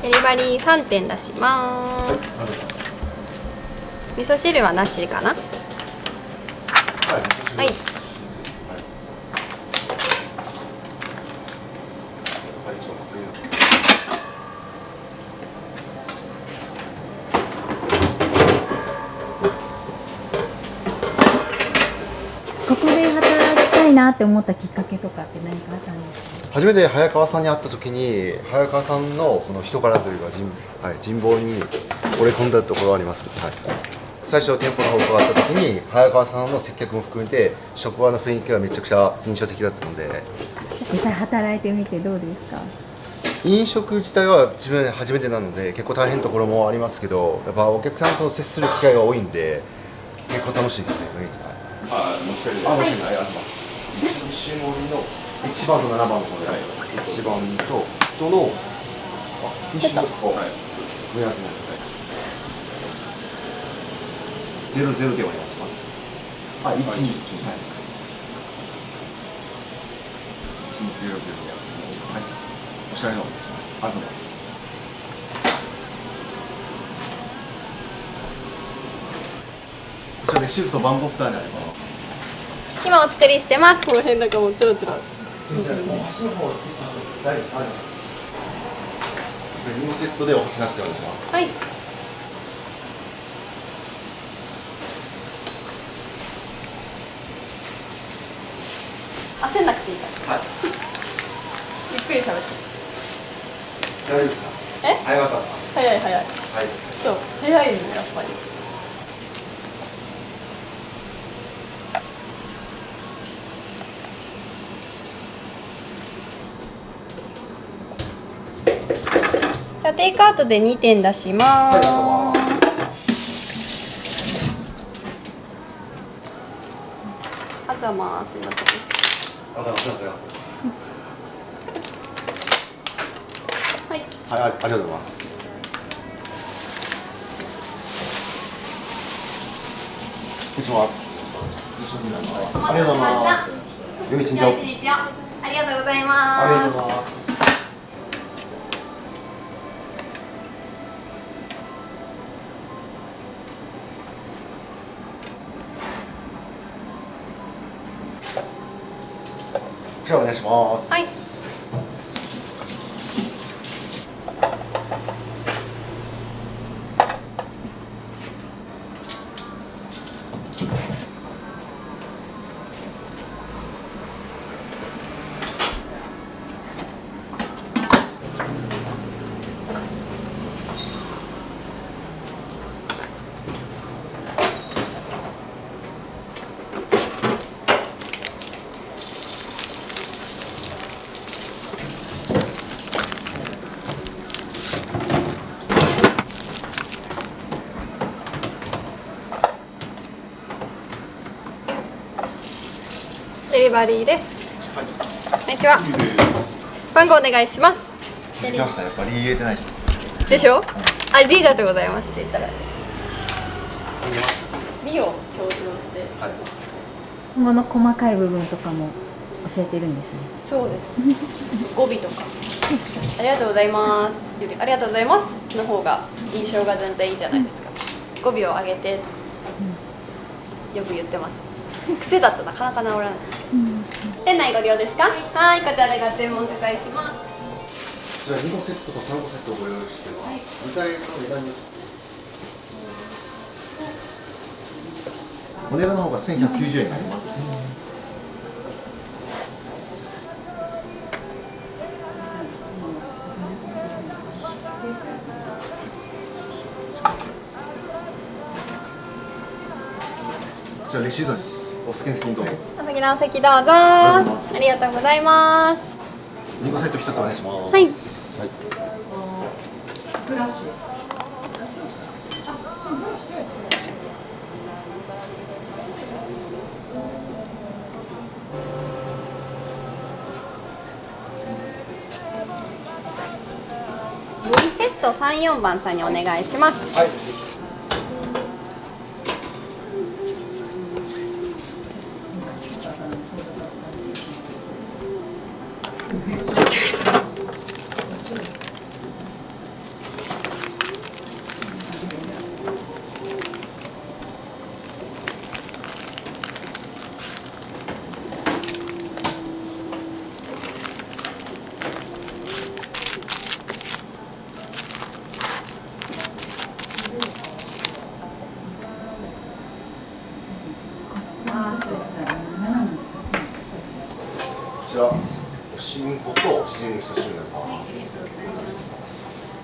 デリバリー3点出します。味噌汁はなしかな。はい。ここで働きたいなって思ったきっかけとかって何かあったんですか？初めて早川さんに会った時に早川さんのその人柄というか人望に惚れ込んだところがあります。はい、最初店舗の方を伺った時に早川さんの接客も含めて職場の雰囲気がめちゃくちゃ印象的だったので。実際働いてみてどうですか？飲食自体は自分初めてなので結構大変なところもありますけど、やっぱお客さんと接する機会が多いんで結構楽しいですね。もしかしてもしかしてあります。一種盛りの1番と7番の方で、1番と人の2種の目安の00でお願いします。1、2、はい。新木曜日で、はい、おしゃれなお願いします。ありがとうございます。こちらレシートと番号蓋にあります。今お作りしてます。この辺なんかもうちょろちょろ。すみません、もう端の方大丈夫です。リンゴセットでお箸なしでお願いします。はい。焦んなくていいから。はい。ゆっくり喋って。大丈夫ですか。え？早かったですか。早い早い。はい。そう、早いのやっぱり。じゃあテイクアウトで2点出します。はい、あざます。すいません。ありがとうございます。はい。はい、ありがとうございます。失礼します。ありがとうございます。良い一日を。良い一日を。ありがとうございます。ありがとうございます。じゃあお願いします。はい。デリバリーです。はい。こんにちは。番号お願いします。気づきました。やっぱり言えてないです。でしょ？ありがとうございますって言ったら。美を強調して。はい。今後の細かい部分とかも教えてるんですね。そうです。語尾とか。ありがとうございます。よりありがとうございますの方が印象が全然いいじゃないですか。語尾を上げてよく言ってます。癖だとなかなか治らないですけど。店内ご利用ですか？はい、こちらでご注文お伺いします。じゃあ2個セットと3個セットをご用意してます。はい、具材の値段にお値段の方が1190円になります。こちらレシートです。お好きな席にどうぞ。お先のお席どうぞ。ありがとうございます。2個セット1つお願いします。はい。はい。ブラシ。2セット3、4番さんにお願いします。はい。こちら、おしんことしじみ味噌汁になります。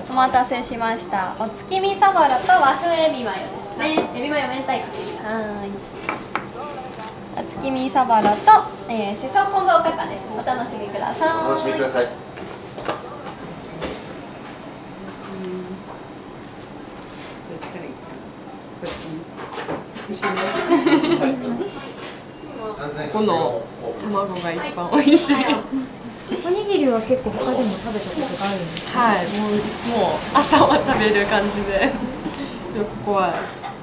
お待たせしました。お月見そぼろと和風エビマヨですね。エビマヨ明太子です。はい。お月見そぼろと、しそ昆布おかかです。お楽しみください。お楽しみください。この卵が一番美味しい。おにぎりは結構他でも食べたことがあるんですか？はい、もういつも朝は食べる感じで、でもここは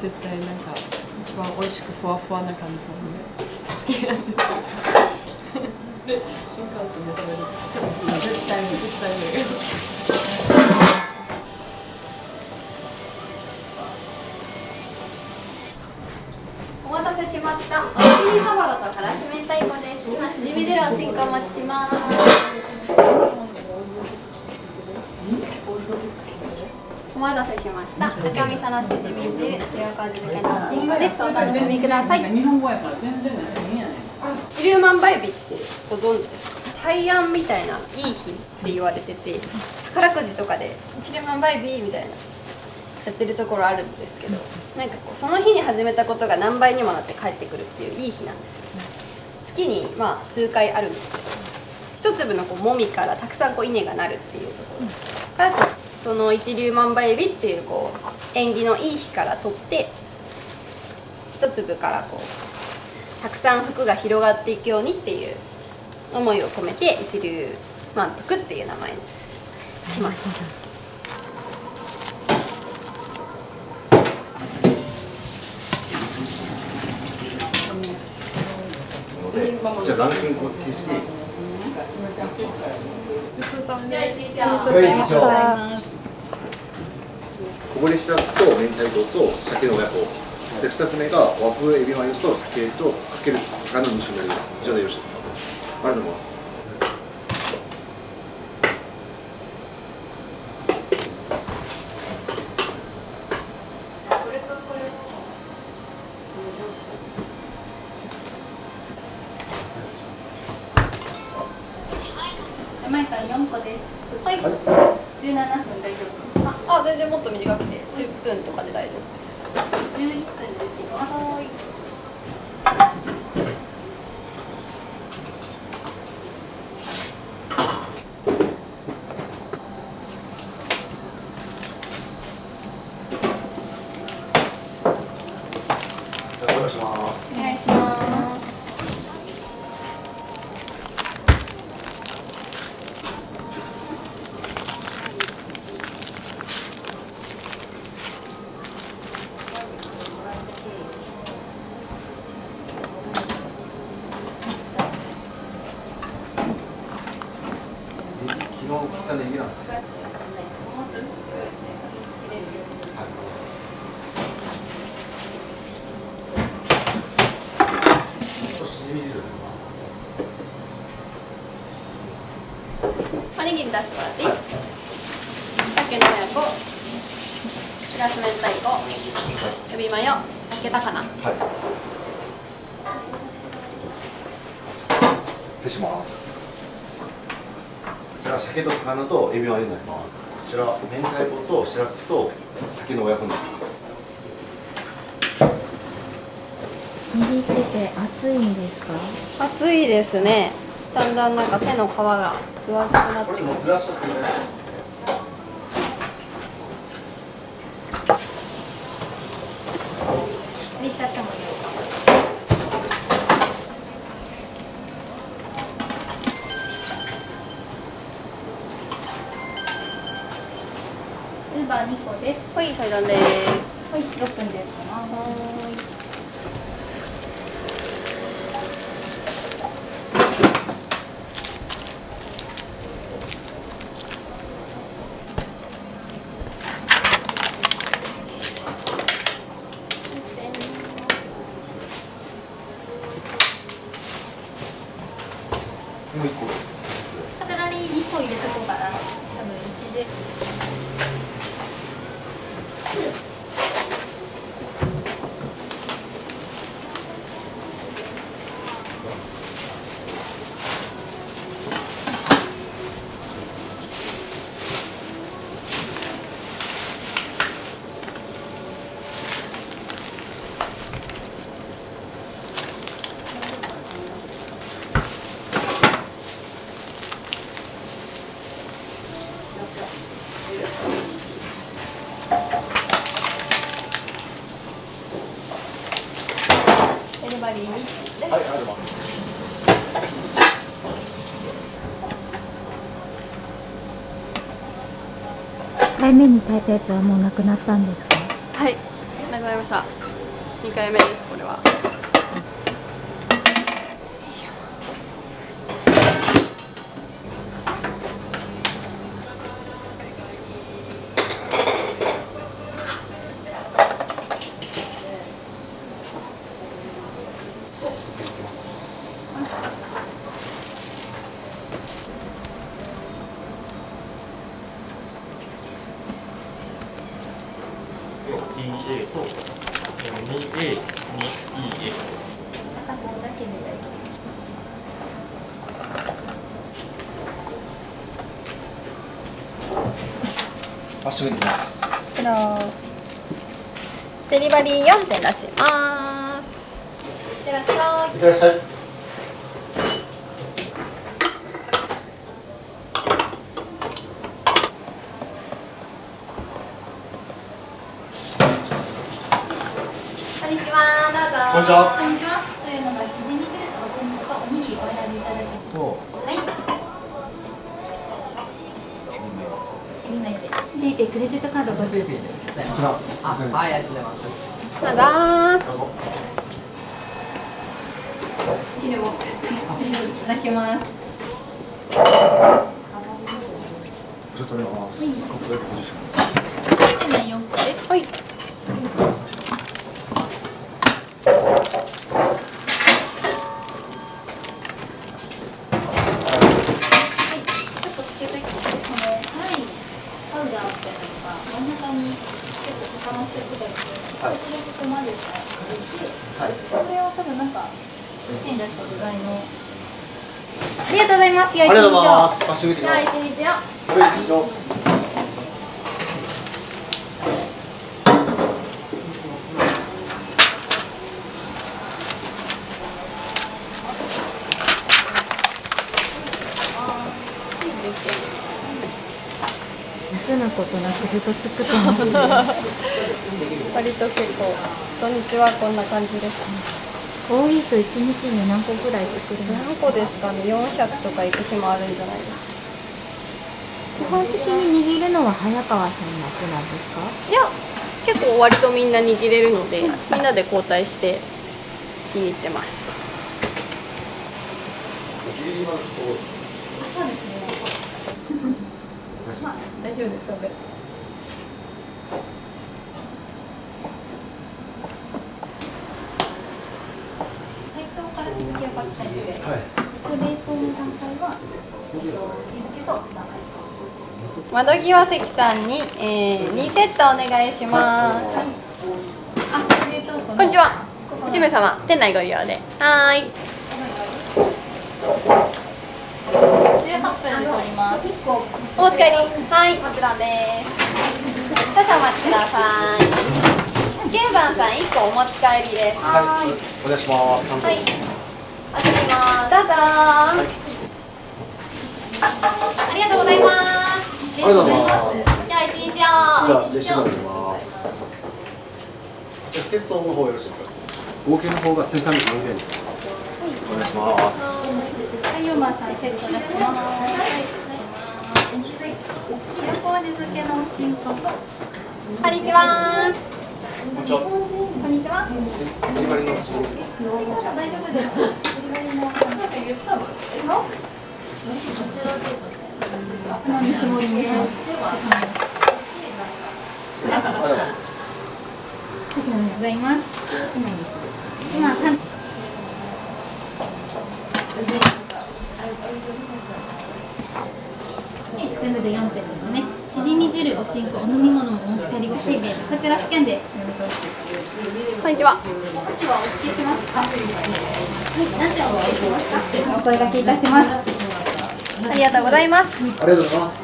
絶対なんか一番美味しくふわふわな感じなんで。きなんですで新幹線で食べる絶対にお待たせしました。おしみそばとからし明太子です。今しじみ汁を進行お待ちします。お待たせしました。赤味噌のしじみ汁、塩麹漬けの新子です。お楽しみください。日本語やから全然ないやね。一粒万倍日ってご存知ですか？大安みたいないい日って言われてて、宝くじとかで一粒万倍日みたいなやってるところあるんですけど、なんかこうその日に始めたことが何倍にもなって帰ってくるっていういい日なんですよ。月にまあ数回あるんですけど、一粒のこうもみからたくさんこう稲がなるっていうところからその一粒万倍日っていうこう縁起のいい日から取って一粒からこうたくさん福が広がっていくようにっていう思いを込めて一粒万徳っていう名前にしました。じゃあランキングを消して。こぼれしらすと明太子と鮭の親子で、2つ目が和風エビマヨと鮭とかける魚の2種になります。以上でよろしいですか？ありがとうございます。山井さん4個です。はい。17分大丈夫です。あ、全然もっと短くて10分とかで大丈夫です。11分で打っていきます。はい。お願いします。お願いします。昨日切ったネギなんですよ。おにぎり出してもらっていい？鮭の親子、しらす明太子、エビマヨ、鮭高菜。はい。失礼します。こちら鮭と高菜とエビマヨになります。こちら明太子としらすと鮭の親子になります。握ってて熱いんですか？熱いですね。だんだんなんか手の皮が分厚くなってくる。ずらしちゃってください。入れちゃってもいいですか？ウーバー2個です。はい、階段です。はい、6分でやるかな。はい。もう1個。カトラリー2個入れとこうかな。多分1時。デリバリー2です。はい、ありがとうございます。1回目に炊いたやつはもうなくなったんですか？はい、なくなりました。2回目です、これは。金 A と 2A、2EA。片方だけで大丈夫。まっすぐに行きます。デリバリー4点出します。いってらっしゃい。いってらっしゃい。こんにちは、どうぞ。こんにちは。こんにちは。というのがしじみ汁とおしんことおにぎりお選びいただきます。はい。みんなでペイペイクレジットカードご利用。こちら。はい、ありがとうございます。どうぞ。いただきます。ちょっとね、コップだけ補充します。4個です。はい。ちょっとつけてきて、このパウダーみたいなのが真ん中に結構固まってることがあるので、ちょっとだけ混ぜてあげて、それを多分なんか手に出した具材の。ありがとうございます。ありがとうございます。まっすぐに行きじゃあ、ます。一日を。はい、以上。休むことなくずっと作ってますね。割と結構、土日はこんな感じです。多いと1日に何個ぐらい作るの？何個ですかね、400とか行く日もあるんじゃないですか。基本的に握るのは早川さんだけなんですか？いや、結構割とみんな握れるので、みんなで交代して握ってます。そうですね。まあ大丈夫ですので。解凍から続きを書きたいので、一応冷凍の段階は日付と名前。窓際関さんに、2セットお願いします。あ、冷凍庫の。こんにちは。1名様、店内ご利用で。はーい。18分で取ります。お持ち帰り。はい、もちろんです。少々お待ちください。9番さん1個お持ち帰りです。はい、お願いします。はい。お次もどうぞ。ありがとうございます。ありがとうございます。じゃあ一日を。じゃあ、レシートになります。じゃあ、セットの方よろしいですか。合計の方が1300円です。お願いします。はい、4番さんセット出します。塩麹漬けのシンコと。こんにちは。こんにちは。こんにちは。デリバリーのお仕事。大丈夫です。デリバリーの。西森にします。ありがとうございます。今3つです。今3。全部で4点ですね。しじみ汁、おしんこ、お飲み物もお持ち帰りごペイペイ。こちらスキャンで。こんにちは。お箸はお付けしますか。はい、何点お付けしますか。お声掛けいたします。ありがとうございます。ありがとうございます。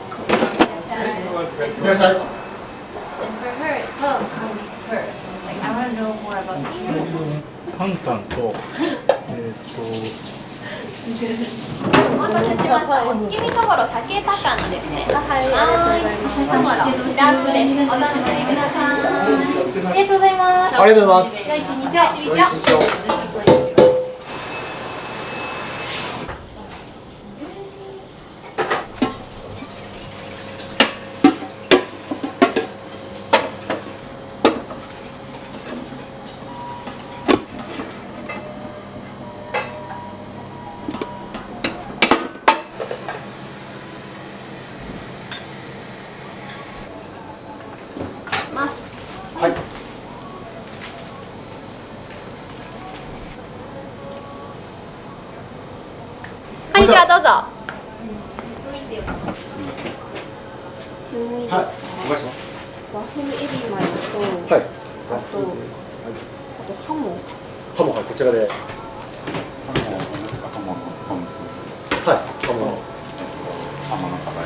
いらっしゃい。カンカンと、お待たせしました。お月見そぼろ酒高菜ですね。はい、そぼろしらすです。お楽しみください。ありがとうございます。ありがとうございます。良い一日を。良い一日を。はい。はい、じゃあどうぞ。はい。お願いします。ワッフルエビマヨと、はい。和風で。はい。ハモ。ハモ、はい、こちらで。はい、は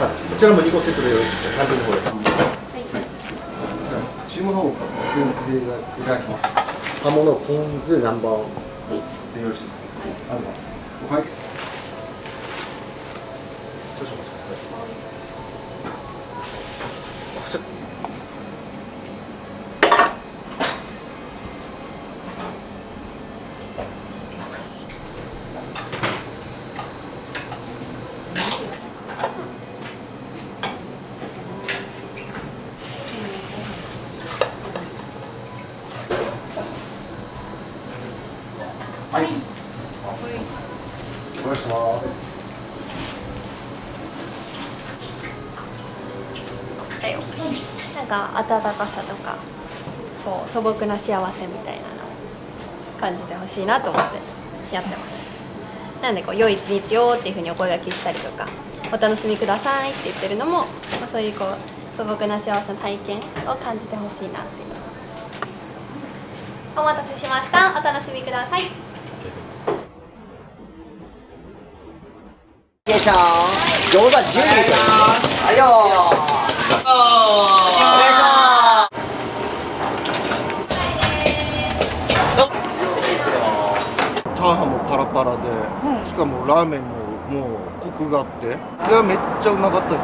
い、こちらも2個セットでよろしいですか。単品の方で。注文の方から点数でいただきます。ハモのポン酢南蛮でよろしいですか。ありがとうございます。はい。少々お待ちください。はい。お願いします。なんか温かさとかこう素朴な幸せみたいなのを感じてほしいなと思ってやってます。なのでこう良い一日をっていうふうにお声掛けしたりとか、お楽しみくださいって言ってるのも、そういうこう素朴な幸せの体験を感じてほしいなっていう。お待たせしました。お楽しみください。けいちゃん、餃子10人はいよー。お願いします。チャーハンもパラパラで、しかもラーメンももうコクがあって、それはめっちゃうまかったですよ。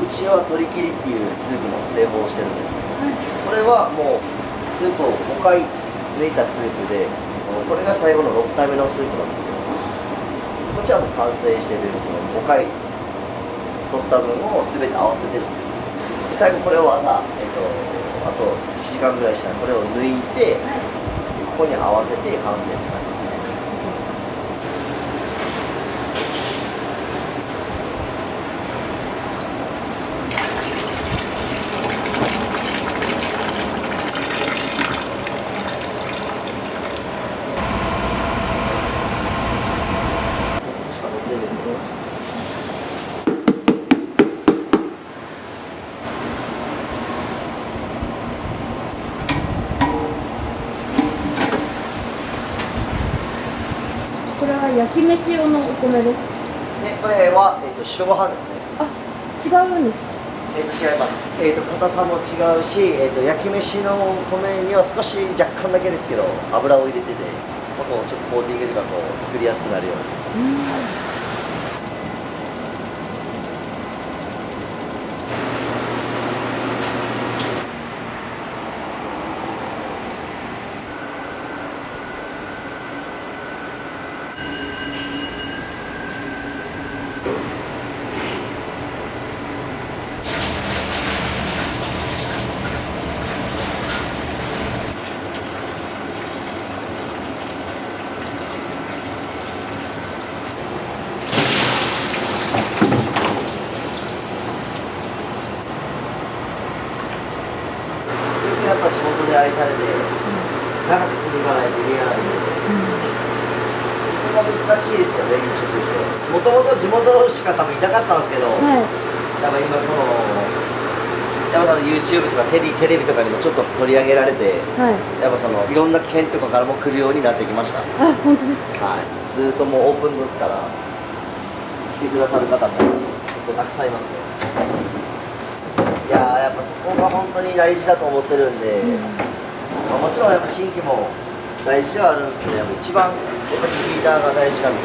うちは鶏切りっていうスープの製法をしてるんですけど、これはもうスープを5回抜いたスープで、これが最後の6回目のスープなんですよ。こっちはもう完成してるその5回取った分を全て合わせてるスープです。最後これを朝、あと1時間ぐらいしたらこれを抜いて、ここに合わせて完成って感じですね。これは焼き飯用のお米ですか？これは、白ご飯ですね。あ、違うんですか？違います。硬さも違うし、焼き飯の米には少し若干だけですけど油を入れてて、ここをちょっとコーティングとかこう作りやすくなるように。やっぱ地元で愛されて、長く続かないといけないんで、これが難しいですよね、飲食って。もともと地元しか多分いなかったんですけど、やっぱ今やっぱYouTube とかテレビとかにもちょっと取り上げられて、やっぱいろんな県とかからも来るようになってきました。あ、本当ですか？はい。ずっともうオープンの時から来てくださる方も結構たくさんいますね。いやー、やっぱそこが本当に大事だと思ってるんで、まあ、もちろんやっぱ新規も大事ではあるんですけど、やっぱ一番やっぱリーダーが大事なんで。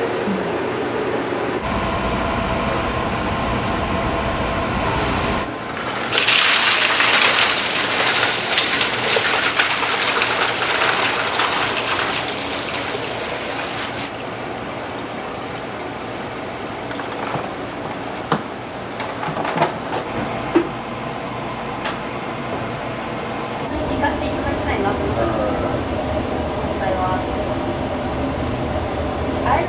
行かせていただきたいなと思ってます。今回は。あれ。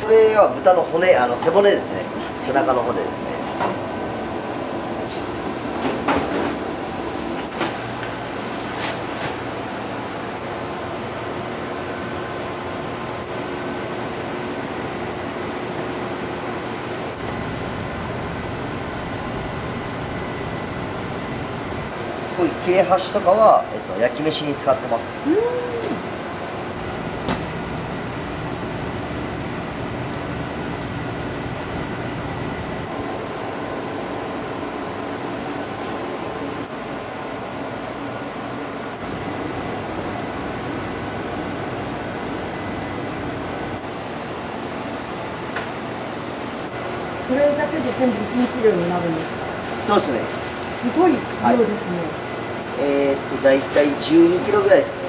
これは豚の骨、背骨ですね。背中の骨ですね。こういう切れ端とかは、焼き飯に使ってます。これだけで全部1日量になるんですか？そうですね。すごい量ですね。だいたい12キロぐらいですね。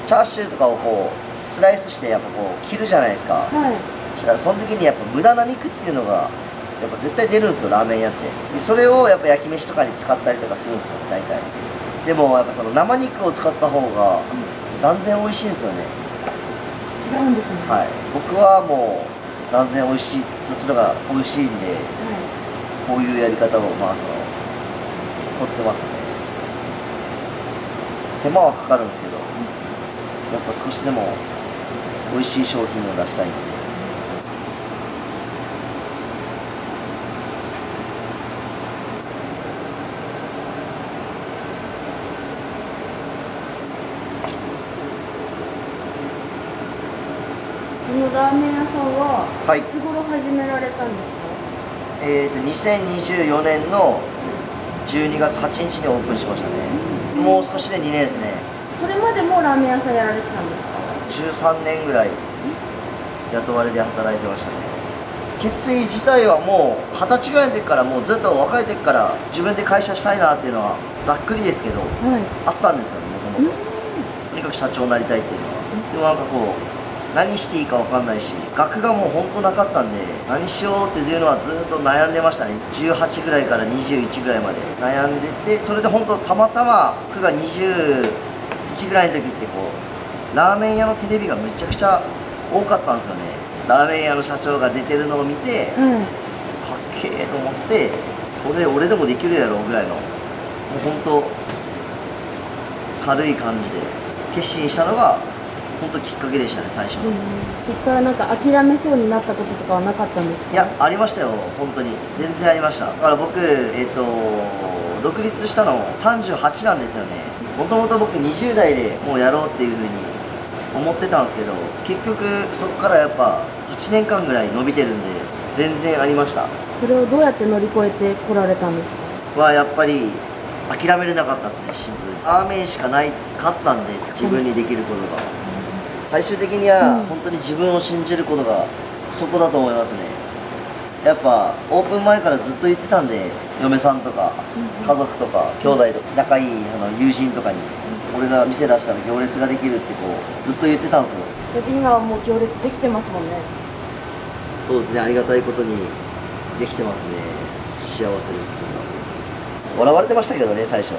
チャーシューとかをこうスライスしてやっぱこう切るじゃないですか。したらその時にやっぱ無駄な肉っていうのがやっぱ絶対出るんですよ、ラーメン屋って。でそれをやっぱ焼き飯とかに使ったりとかするんですよ、大体。でもやっぱその生肉を使った方が断然美味しいんですよね。違うんですね。はい、僕はもう断然美味しい、そっちの方が美味しいんで、こういうやり方をまあその取ってますね。手間はかかるんですけど、やっぱ少しでも美味しい商品を出したいんで。このラーメン屋さんは、はい、いつ頃始められたんですか？2024年の12月8日にオープンしましたね。もう少しで2年ですね。それまでもラーメン屋さんやられてたんですか？13年ぐらい雇われで働いてましたね。決意自体はもう20歳ぐらいの時からもうずっと若い時から自分で会社したいなっていうのはざっくりですけど、あったんですよね、もともと。とにかく社長になりたいっていうのは。でもなんかこう何していいか分かんないし、学がもう本当なかったんで、何しようっていうのはずっと悩んでましたね。18ぐらいから21ぐらいまで悩んでて、それで本当たまたま僕が21ぐらいの時ってこうラーメン屋のテレビがめちゃくちゃ多かったんですよね。ラーメン屋の社長が出てるのを見て、かっけえと思って、これ俺でもできるやろぐらいの、もう本当軽い感じで決心したのが本当きっかけでしたね、最初の。そこからなんか諦めそうになったこととかはなかったんですか？いや、ありましたよ、本当に。全然ありました。だから僕、独立したの38なんですよね。もともと僕20代でもうやろうっていうふうに思ってたんですけど、結局そこからやっぱ8年間ぐらい伸びてるんで、全然ありました。それをどうやって乗り越えてこられたんですか？はやっぱり諦めれなかったですね、シンプルに。ラーメンしかないかったんで、自分にできることが。最終的には本当に自分を信じることがそこだと思いますね。やっぱオープン前からずっと言ってたんで、嫁さんとか家族とか兄弟とか仲いい友人とかに、俺が店出したら行列ができるってこうずっと言ってたんですよ。だって今はもう行列できてますもんね。そうですね、ありがたいことにできてますね。幸せです。笑われてましたけどね、最初。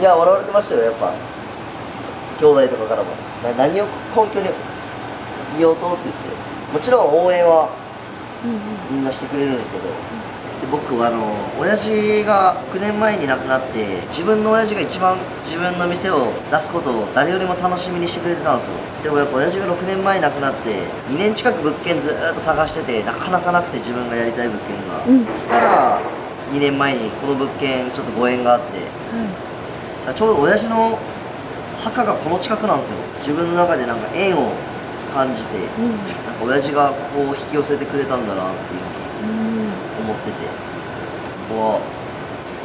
いや、笑われてましたよ、やっぱ。兄弟とかからも。何を根拠に言おうとって言って。もちろん応援はみんなしてくれるんですけど、で僕は親父が9年前に亡くなって、自分の親父が一番自分の店を出すことを誰よりも楽しみにしてくれてたんですよ。でもやっぱ親父が6年前に亡くなって、2年近く物件ずーっと探してて、なかなかなくて、自分がやりたい物件が。したら、2年前にこの物件ちょっとご縁があって、ちょうど親父の墓がこの近くなんですよ。自分の中でなんか縁を感じて、なんか親父がここを引き寄せてくれたんだなっていうふうに思ってて、ここは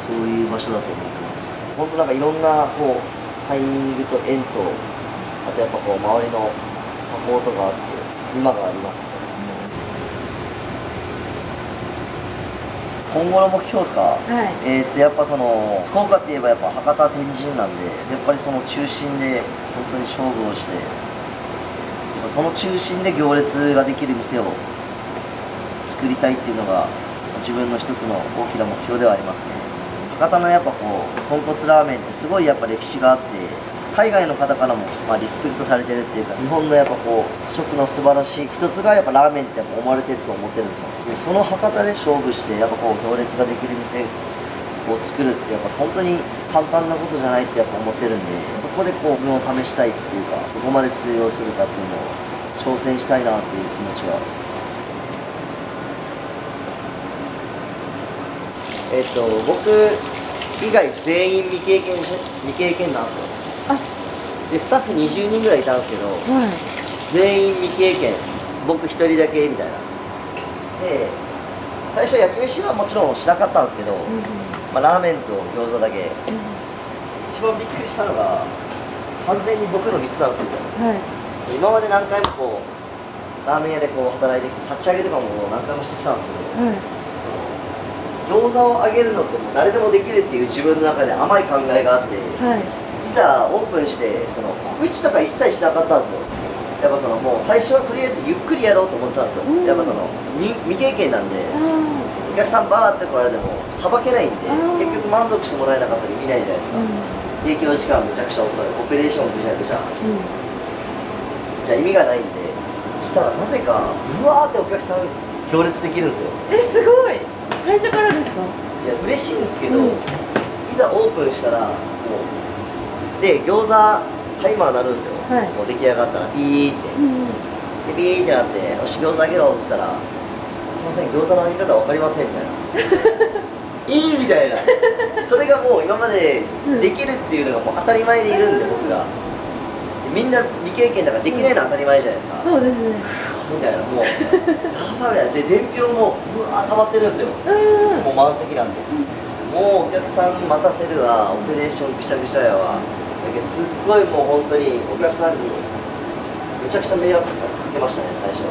そういう場所だと思ってます。本当なんかいろんなこうタイミングと縁と、あとやっぱこう周りのサポートがあって今がありますね。今後の目標ですか、やっぱその福岡っていえばやっぱ博多天神なんで、やっぱりその中心で本当に勝負をして、その中心で行列ができる店を作りたいっていうのが自分の一つの大きな目標ではありますね。博多のやっぱこう豚骨ラーメンってすごいやっぱ歴史があって、海外の方からもリスペクトされてるっていうか、日本のやっぱこう食の素晴らしい一つがやっぱラーメンってやっぱ思われてると思ってるんですよ。でその博多で勝負してやっぱこう行列ができる店を作るってやっぱ本当に簡単なことじゃないってやっぱ思ってるんで、そこでこう自分を試したいっていうか、どこまで通用するかっていうのを挑戦したいなっていう気持ちは。僕以外全員未経験なんですよ。でスタッフ20人ぐらいいたんですけど、全員未経験、僕1人だけみたいな。で最初焼き飯はもちろんしなかったんですけど、ラーメンと餃子だけ、一番びっくりしたのが完全に僕のミスなんですよ、今まで何回もこうラーメン屋でこう働いてきて立ち上げとかも何回もしてきたんですけど、餃子を揚げるのってもう誰でもできるっていう自分の中で甘い考えがあって、いざオープンしてその告知とか一切しなかったんですよ。やっぱそのもう最初はとりあえずゆっくりやろうと思ってたんですよ。やっぱその未経験なんで、お客さんバーって来られてもさばけないんで、結局満足してもらえなかったら意味ないじゃないですか。提供時間めちゃくちゃ遅い、オペレーションぐちゃぐちゃ、じゃあ意味がないんで、したらなぜかブワーってお客さん行列できるんですよ。すごい、最初からですか？いや嬉しいんですけど、いざオープンしたらもうで餃子タイマー鳴るんですよ、もう出来上がったらビーって、でビーってなって「よし餃子揚げろ」っつったら「すいません餃子の揚げ方分かりません」みたいな「いい」みたいな、それがもう今までできるっていうのがもう当たり前でいるんで、僕がみんな未経験だからできないのは当たり前じゃないですか、そうですねみたいな、もうやばいで伝票もうわー溜まってるんですよ、もう満席なんで、もうお客さん待たせるわ、オペレーションぐちゃぐちゃやわ、だけどすっごいもう本当にお客さんにめちゃくちゃ迷惑かけましたね、最初。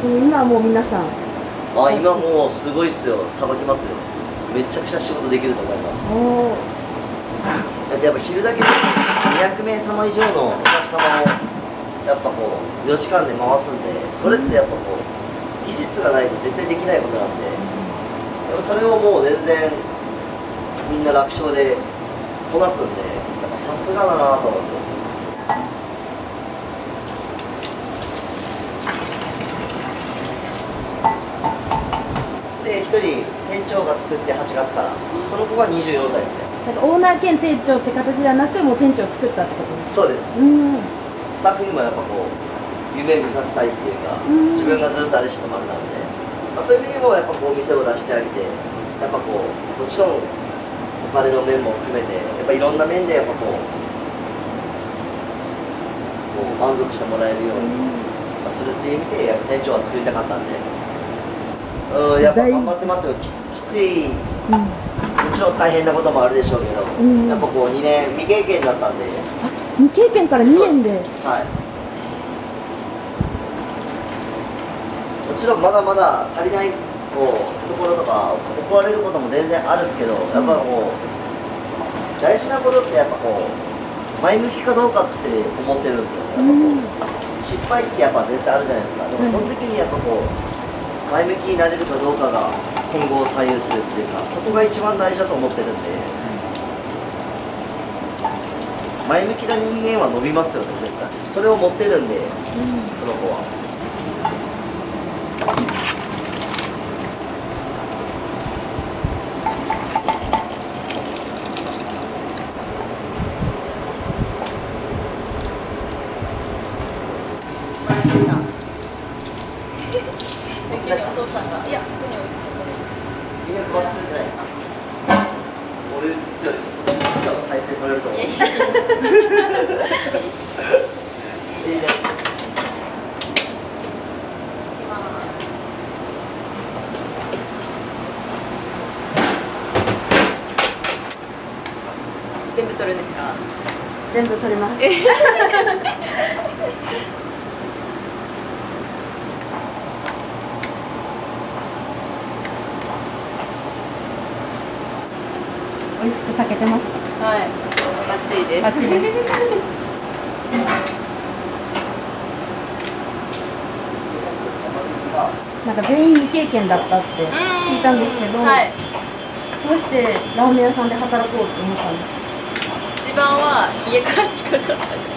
今はもう皆さん今もうすごいっすよ、さばきますよ、めちゃくちゃ仕事できると思います。だってやっぱ昼だけで200名様以上のお客様をやっぱこう4時間で回すんで、それってやっぱこう技術がないと絶対できないことなんで、でもそれをもう全然みんな楽勝でこなすんで、さすがだなと思って。で1人店長が作って8月から、その子が24歳ですね。なんかオーナー兼店長って形じゃなく、もう店長を作ったってことですか？そうです、スタッフにもやっぱこう夢見させたいっていうか、自分がずっとあれしてもあれなんで、そういう意味でもやっぱこう店を出してあげて、やっぱこうもちろんお金の面も含めてやっぱいろんな面でやっぱこう満足してもらえるようにするっていう意味でやっぱ店長は作りたかったんで、やっぱ頑張ってますよ。きつい、もちろん大変なこともあるでしょうけど、やっぱこう2年未経験だったんで。未経験から2年で。はい。もちろんまだまだ足りないところとか怒られることも全然あるんですけど、やっぱもう大事なことってやっぱこう前向きかどうかって思ってるんですよ。やっぱこう失敗ってやっぱ絶対あるじゃないですか。でもその時にやっぱこう前向きになれるかどうかが今後を左右するっていうか、そこが一番大事だと思ってるんで、前向きな人間は伸びますよね、絶対。それを持ってるんで、その子は。お父さんが、いや、そこに置いてみんな配ってるんじゃないか。俺ですより、下の再生取れると思う。全部取るんですか？全部取ります。美味しく炊けてますか？はい、バッチリです。バッチリです。なんか全員未経験だったって聞いたんですけど、はい、どうしてラーメン屋さんで働こうと思ったんですか？一番は家から近かったです。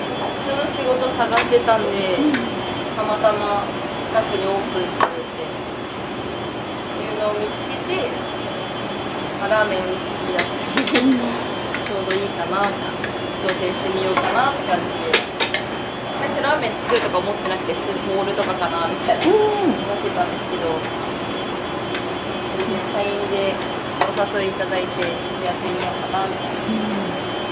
その仕事探してたんで、たまたま近くにオープンするっていうのを見つけて、ラーメン好きだし、ちょうどいいかな、挑戦してみようかなって感じで。最初ラーメン作るとか思ってなくて、普通にホールとかかなみたいな思ってたんですけど、社員でお誘いいただいてしてやってみようかなみたいな。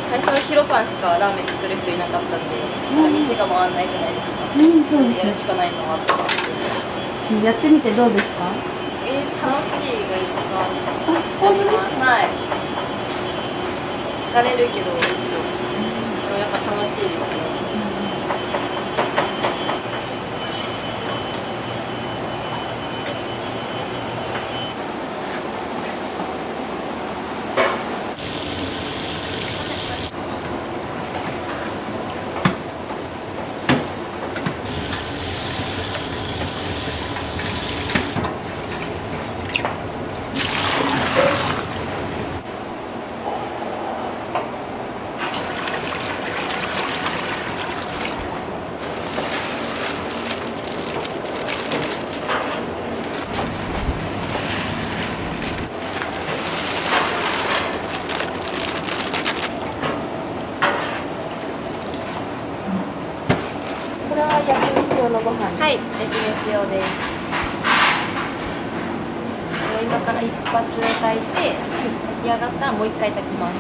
最初はヒロさんしかラーメン作る人いなかったんで、したら店が回らないじゃないですか。そうですね。やるしかないのはあったんですけど。やってみてどうですか？楽しいが一番本当ですか？はい。疲れるけどもちろん、でもやっぱ楽しいですね。これは焼き飯用のご飯。はい、焼き飯用です。今から一発炊いて、炊き上がったらもう一回炊きます。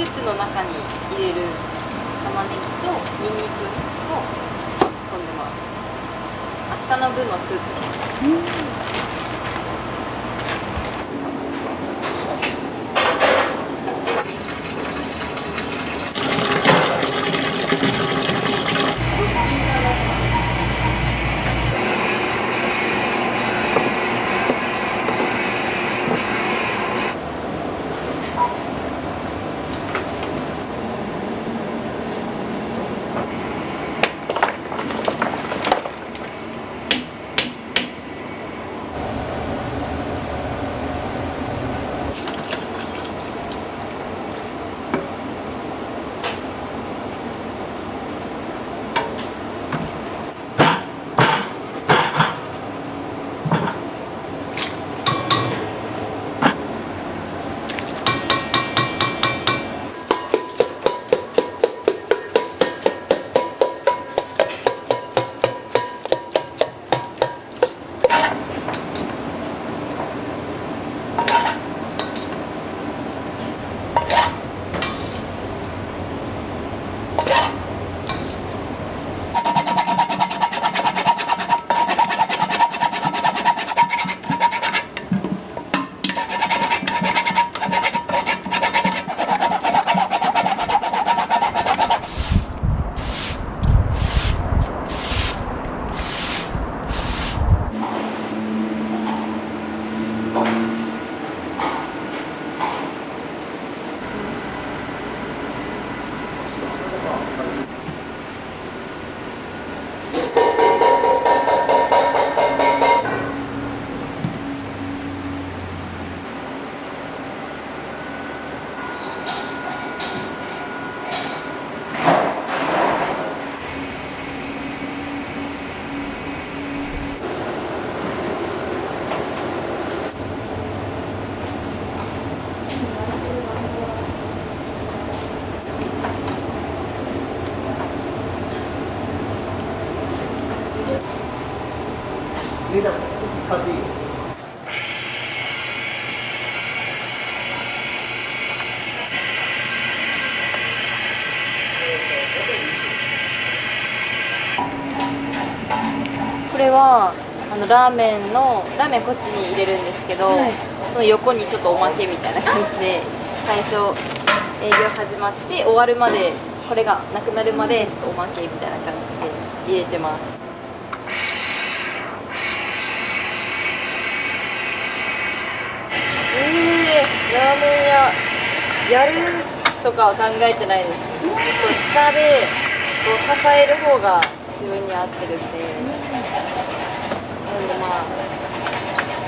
ープの中に入れる玉ねぎとニンニクを仕込んでます。明日の分のスープ。これはラーメンこっちに入れるんですけど、その横にちょっとおまけみたいな感じで最初営業始まって終わるまでこれがなくなるまでちょっとおまけみたいな感じで入れてます。ラーメン屋やるとかは考えてないです。下でこう支える方が自分に合ってるんで、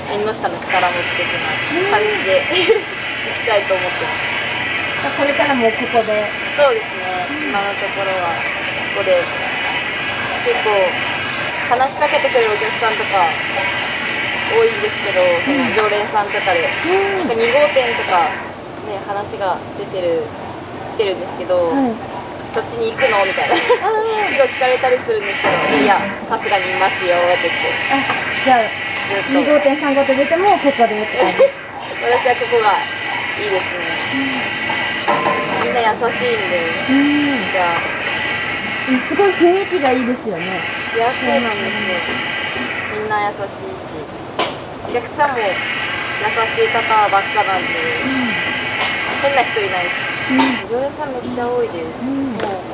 縁の下の力持ち的な感じでいきたいと思ってます。これからもここで。そうですね、今のところはここで結構話しかけてくれるお客さんとか多いんですけど、その常連さんとかで、2号店とか、ね、話が来てるんですけど、そっちに行くのみたいなすごい聞かれたりするんですけど、いや、春日にいますよって言って。じゃあ2号店3号店出てもここでって感じ。私はここがいいですね。みんな優しいんで、じゃあすごい雰囲気がいいですよね。いや、そうなんですよ。みんな優しいし、お客さんも優しい方ばっかなんで、変な人いないし、常連さんめっちゃ多いです。も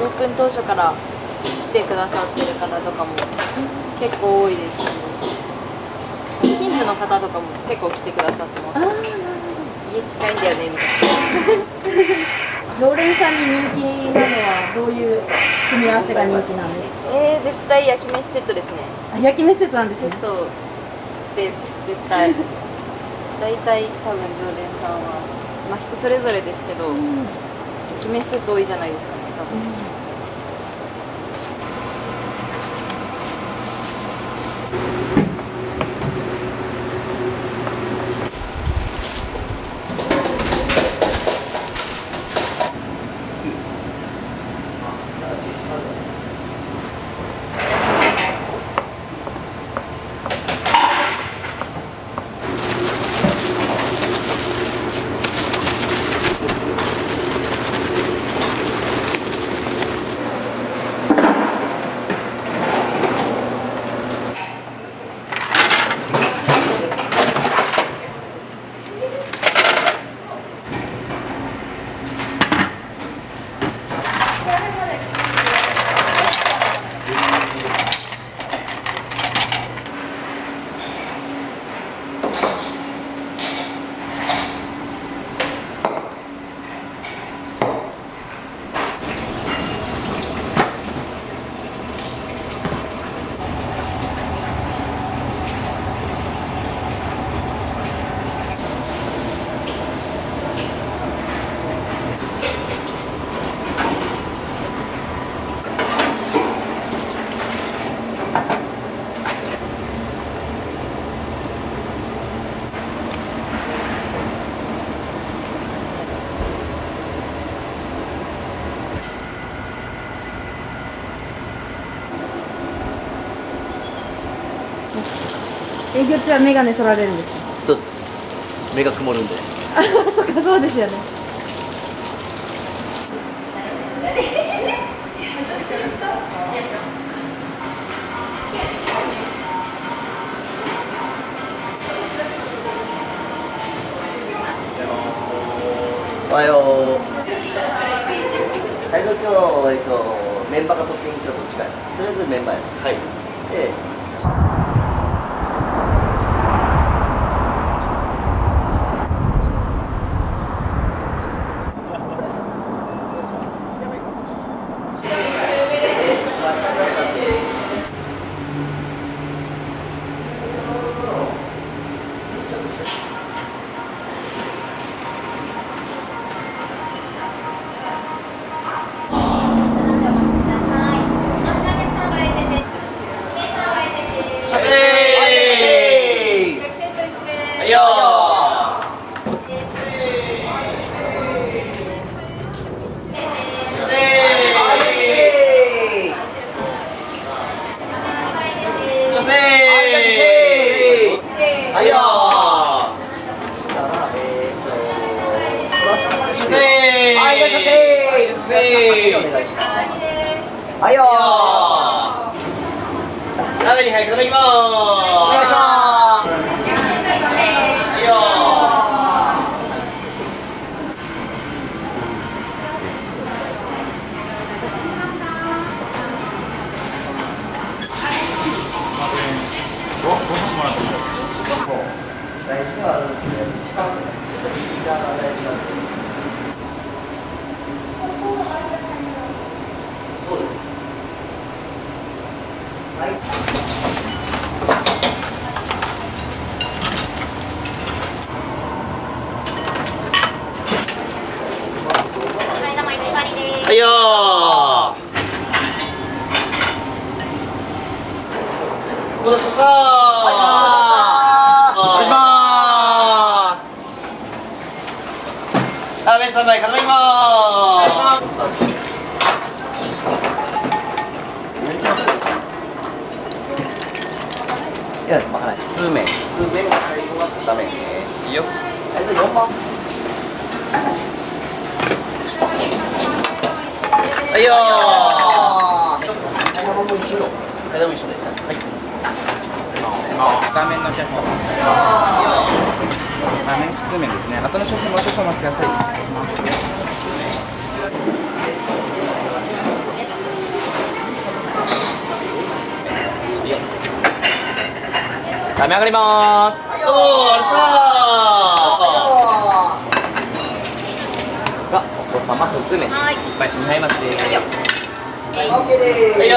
うオープン当初から来てくださってる方とかも結構多いですし、近所の方とかも結構来てくださってます。家近いんだよねみたいな。常連さんに人気なのはどういう組み合わせが人気なんですか？絶対焼き飯セットですね。焼き飯セットなんですね。セットです、絶対。大体多分常連さんは、人それぞれですけど、焼き飯セット多いじゃないですかね、多分。営業中はメガネ取られるんですか？そうです。目が曇るんで。あ、そっか、そうですよね。おはよう。はい、今日、メンバーがトッピングとどっちかや。とりあえずメンバーや。はい。で、はいよー。鍋に早くいただきまーす。お願いします。はいよー。大事はあるんですけど、一番時間が大事なんで。そうです。はい。はいよー。お待たせしましたー。お願いしまーす。ラーメン3杯頼みまーす。いや、まあ、数名が入りますためにいいよ。4番。はいよー。間も一緒で。はい。画面の写真。画面普通面ですね。後の写真もう少々お待ちください。画面上がりまーす。どうもありがとうございました。がお子様普通面。いっぱい2杯待ちです。はいよ。オッケーです。はいよ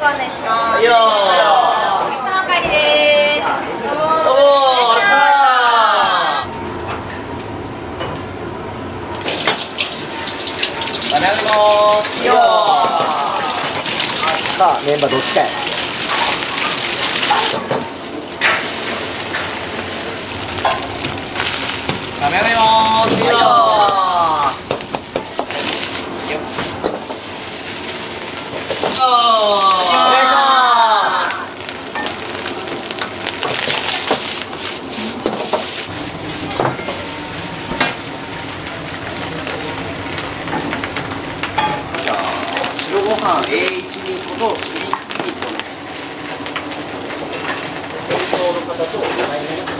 お案内します。はいよお客様お帰りです。どうもありがとうございました。画面上がりまーす。よさあ、メンバーどっちかや。画面上がりまーす。はいよお願いします。じゃあ白ご飯 A1 人とチリチリとね。店頭の方と対面の方。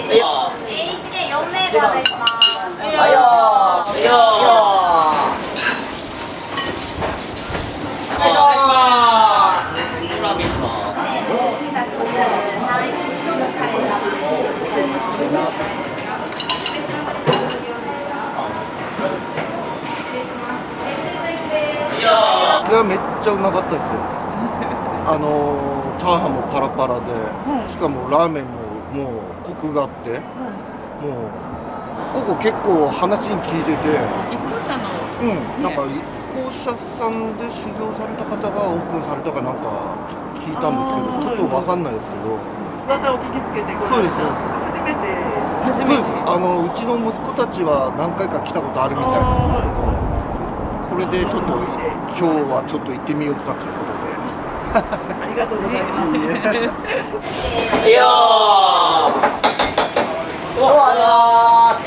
A1 で4名でお願いします。はいよー。はいよー。お願いします。ラーメンします。これはめっちゃうまかったですよ。チャーハンもパラパラで、しかもラーメンももうコクがあって、もうここ結構話に聞いてて、一個社のなんか校者さんで修行された方がオープンされたかなんか聞いたんですけど、ちょっとわかんないですけど。噂を聞きつけてこそうです。初めて。そうです。うちの息子たちは何回か来たことあるみたいなんですけど、それでちょっと今日はちょっと行ってみようかということで。ありがとうございます。いやー。どうもあります。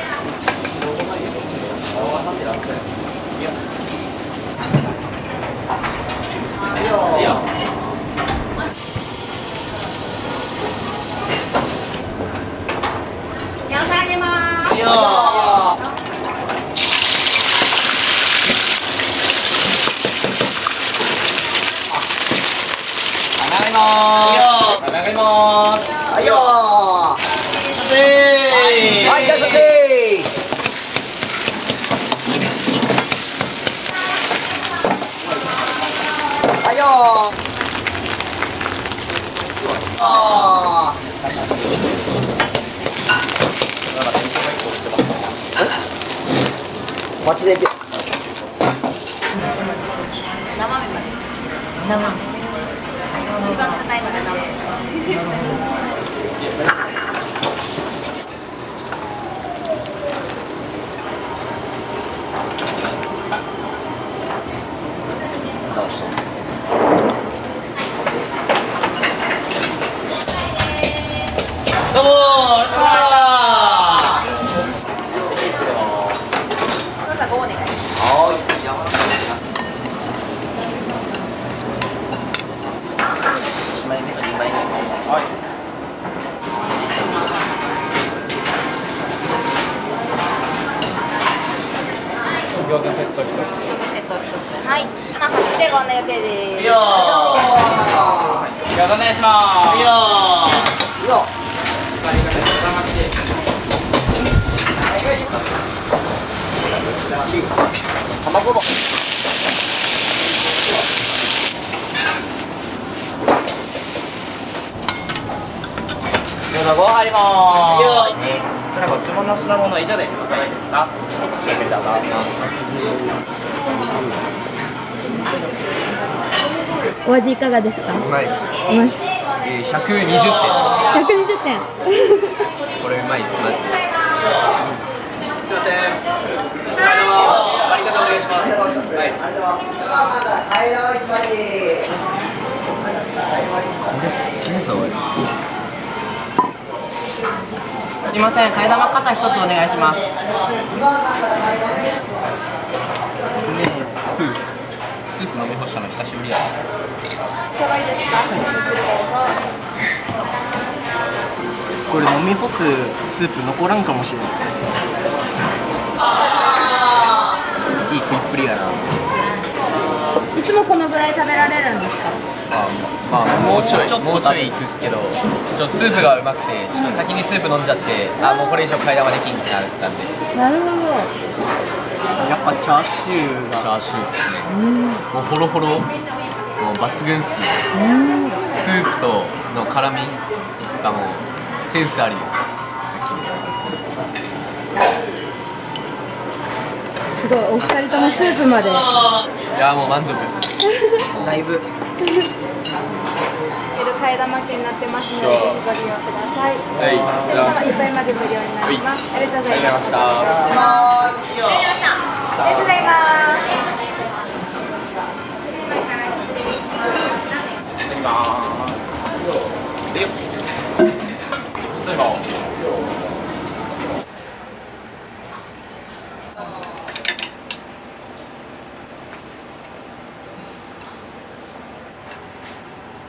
いや。野菜あげます。いやはいよー。はい、いらっしゃいませ。はいよー。町で行け。生麺まで。生。一番高いのが生。どうもー、よっしゃそしたら5お願いします。ー。1枚目と2枚目。はい。餃子セット1つ。セット1つ。はい。今8でご案内予定です。いいよ餃子お願いします。いいよいいよ。卵も。餃子5入りまいいよーす。こちらご注文の品物以上でおさらいですか？お味いかがですか？うまいです。うまいっす。 120点です。120点。これうまいですマジで。すいません。ありがとうお願いします。はい。すいません、替え玉肩一つお願いします。スープ飲み干したの久しぶりや。お揃いですか？どうぞ。これ飲み干すスープ残らんかもしれない。いい食いっぷりやな。いつもこのぐらい食べられるんですか？まあもうちょいいくっすけど、スープがうまくてちょっと先にスープ飲んじゃって、もうこれ以上替え玉できんってなったんで。なるほど。やっぱチャーシューが。チャーシューっすね。もうホロホロ、もう抜群っすね。スープとの絡みがもうセンスありです。すごい、お二人ともスープまで。いやもう満足です。だいぶ。替え玉券になってますので、ぜひご利用ください。はい。いっぱいまで無料になります。ありがとうございました。ありがとうございます。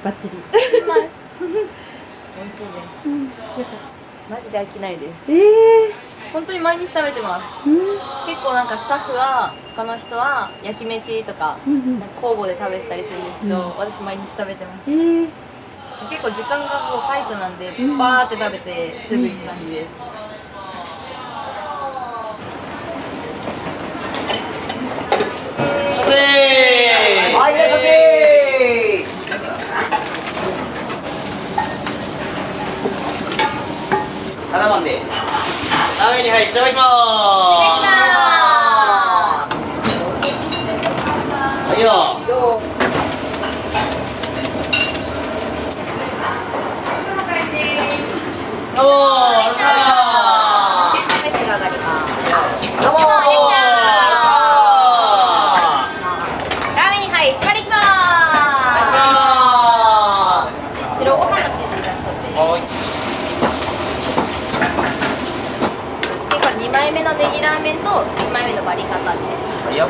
バッチリ。美味しいです。マジで飽きないです。本当に毎日食べてます。結構なんかスタッフは他の人は焼き飯とかなんか交互で食べてたりするんですけど、私毎日食べてます。結構時間がこうタイトなんでバーって食べてすぐ行く感じです。はい、いらっしゃいませ。7番でラーメンに入りいただきます。お願いします。のネギラーメンと1枚目のバリカタで。はいよ。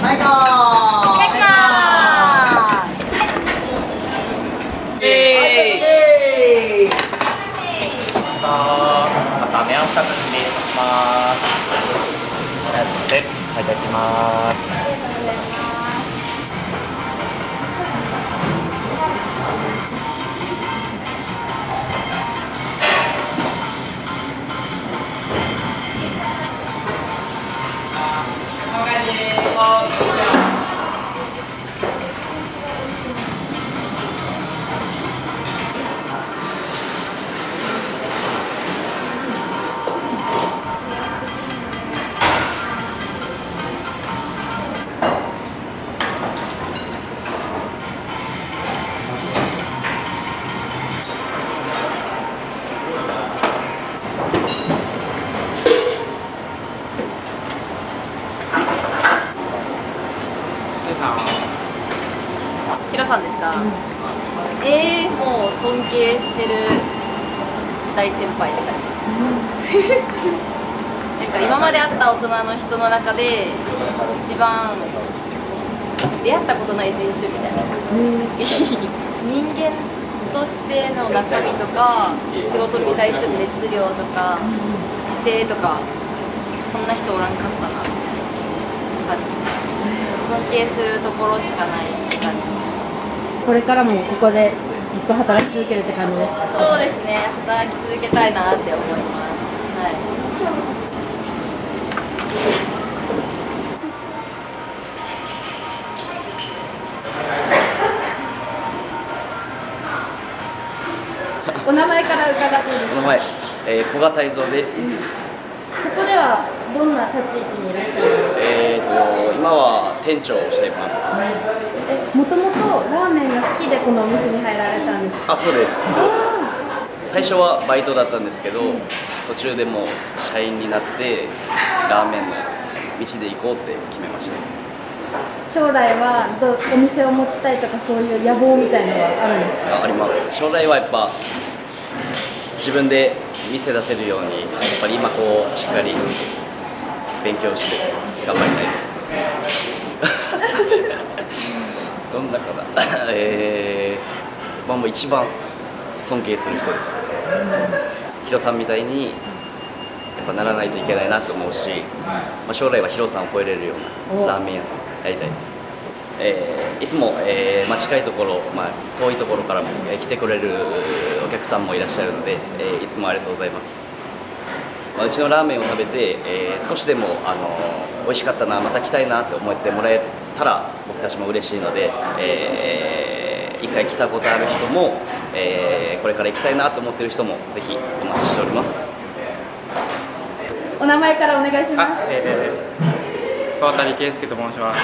最高。お願いします。片目を2つ失礼します。いただきます。ヒロさんですか？もう尊敬してる大先輩って感じです。なんか今まで会った大人の人の中で一番出会ったことない人種みたいな。人間としての中身とか仕事に対する熱量とか姿勢とかこんな人おらんかったなって感じ。尊敬するところしかない感じ。これからもここでずっと働き続けるって感じですか？そうですね、働き続けたいなって思います。はい。お名前から伺っていいですか？お名前、古賀泰造です。ここではどんな立ち位置にいらっしゃるんですか？今は店長をしています。もともとラーメンが好きでこのお店に入られたんですか？あ、そうです。最初はバイトだったんですけど、途中でもう社員になってラーメンの道で行こうって決めました。将来はお店を持ちたいとかそういう野望みたいのはあるんですか？あります。将来はやっぱ自分で店出せるように、やっぱり今こうしっかり勉強して頑張りたいです。どんなかなもう一番尊敬する人ですね。ヒロさんみたいにやっぱならないといけないなと思うし、将来はヒロさんを超えれるようなラーメン屋になりたいです。いつも、近いところ、遠いところからも来てくれるお客さんもいらっしゃるので、いつもありがとうございます。うちのラーメンを食べて、少しでも美味しかったな、また来たいなって思ってもらえたら僕たちも嬉しいので、一回来たことある人も、これから行きたいなと思っている人もぜひお待ちしております。お名前からお願いします。川谷圭介と申します。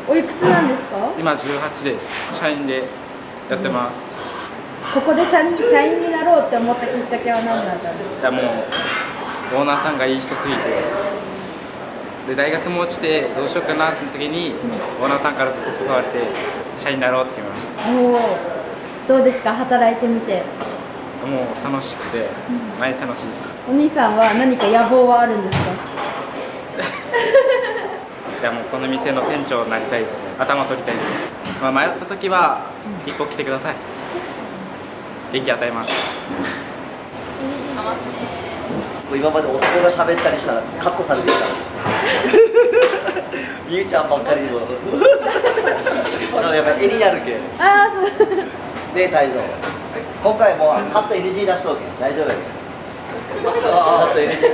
おいくつなんですか？今18です。社員でやってます。ここで社員になろうって思ったきっかけは何だったんですか？もうオーナーさんがいい人すぎて、で大学も落ちてどうしようかなって時に、オーナーさんからずっと誘われて社員になろうって決めました。どうですか、働いてみて？もう楽しくて毎日楽しいです。お兄さんは何か野望はあるんですか？いやもうこの店の店長になりたいですね。頭取りたいです。迷った時は一歩来てください。元気与えます。今まで男が喋ったりしたらカットされてるからみゆちゃんばっかりにもやっぱ絵になるけん。ああ、そうで、泰造今回もカット NG 出しとうけん大丈夫やけん。カット NG 出しとう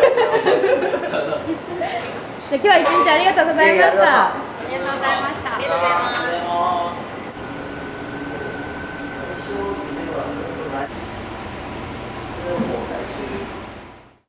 じゃあ今日は一日ありがとうございました。ありがとうございました。ありがとうございます。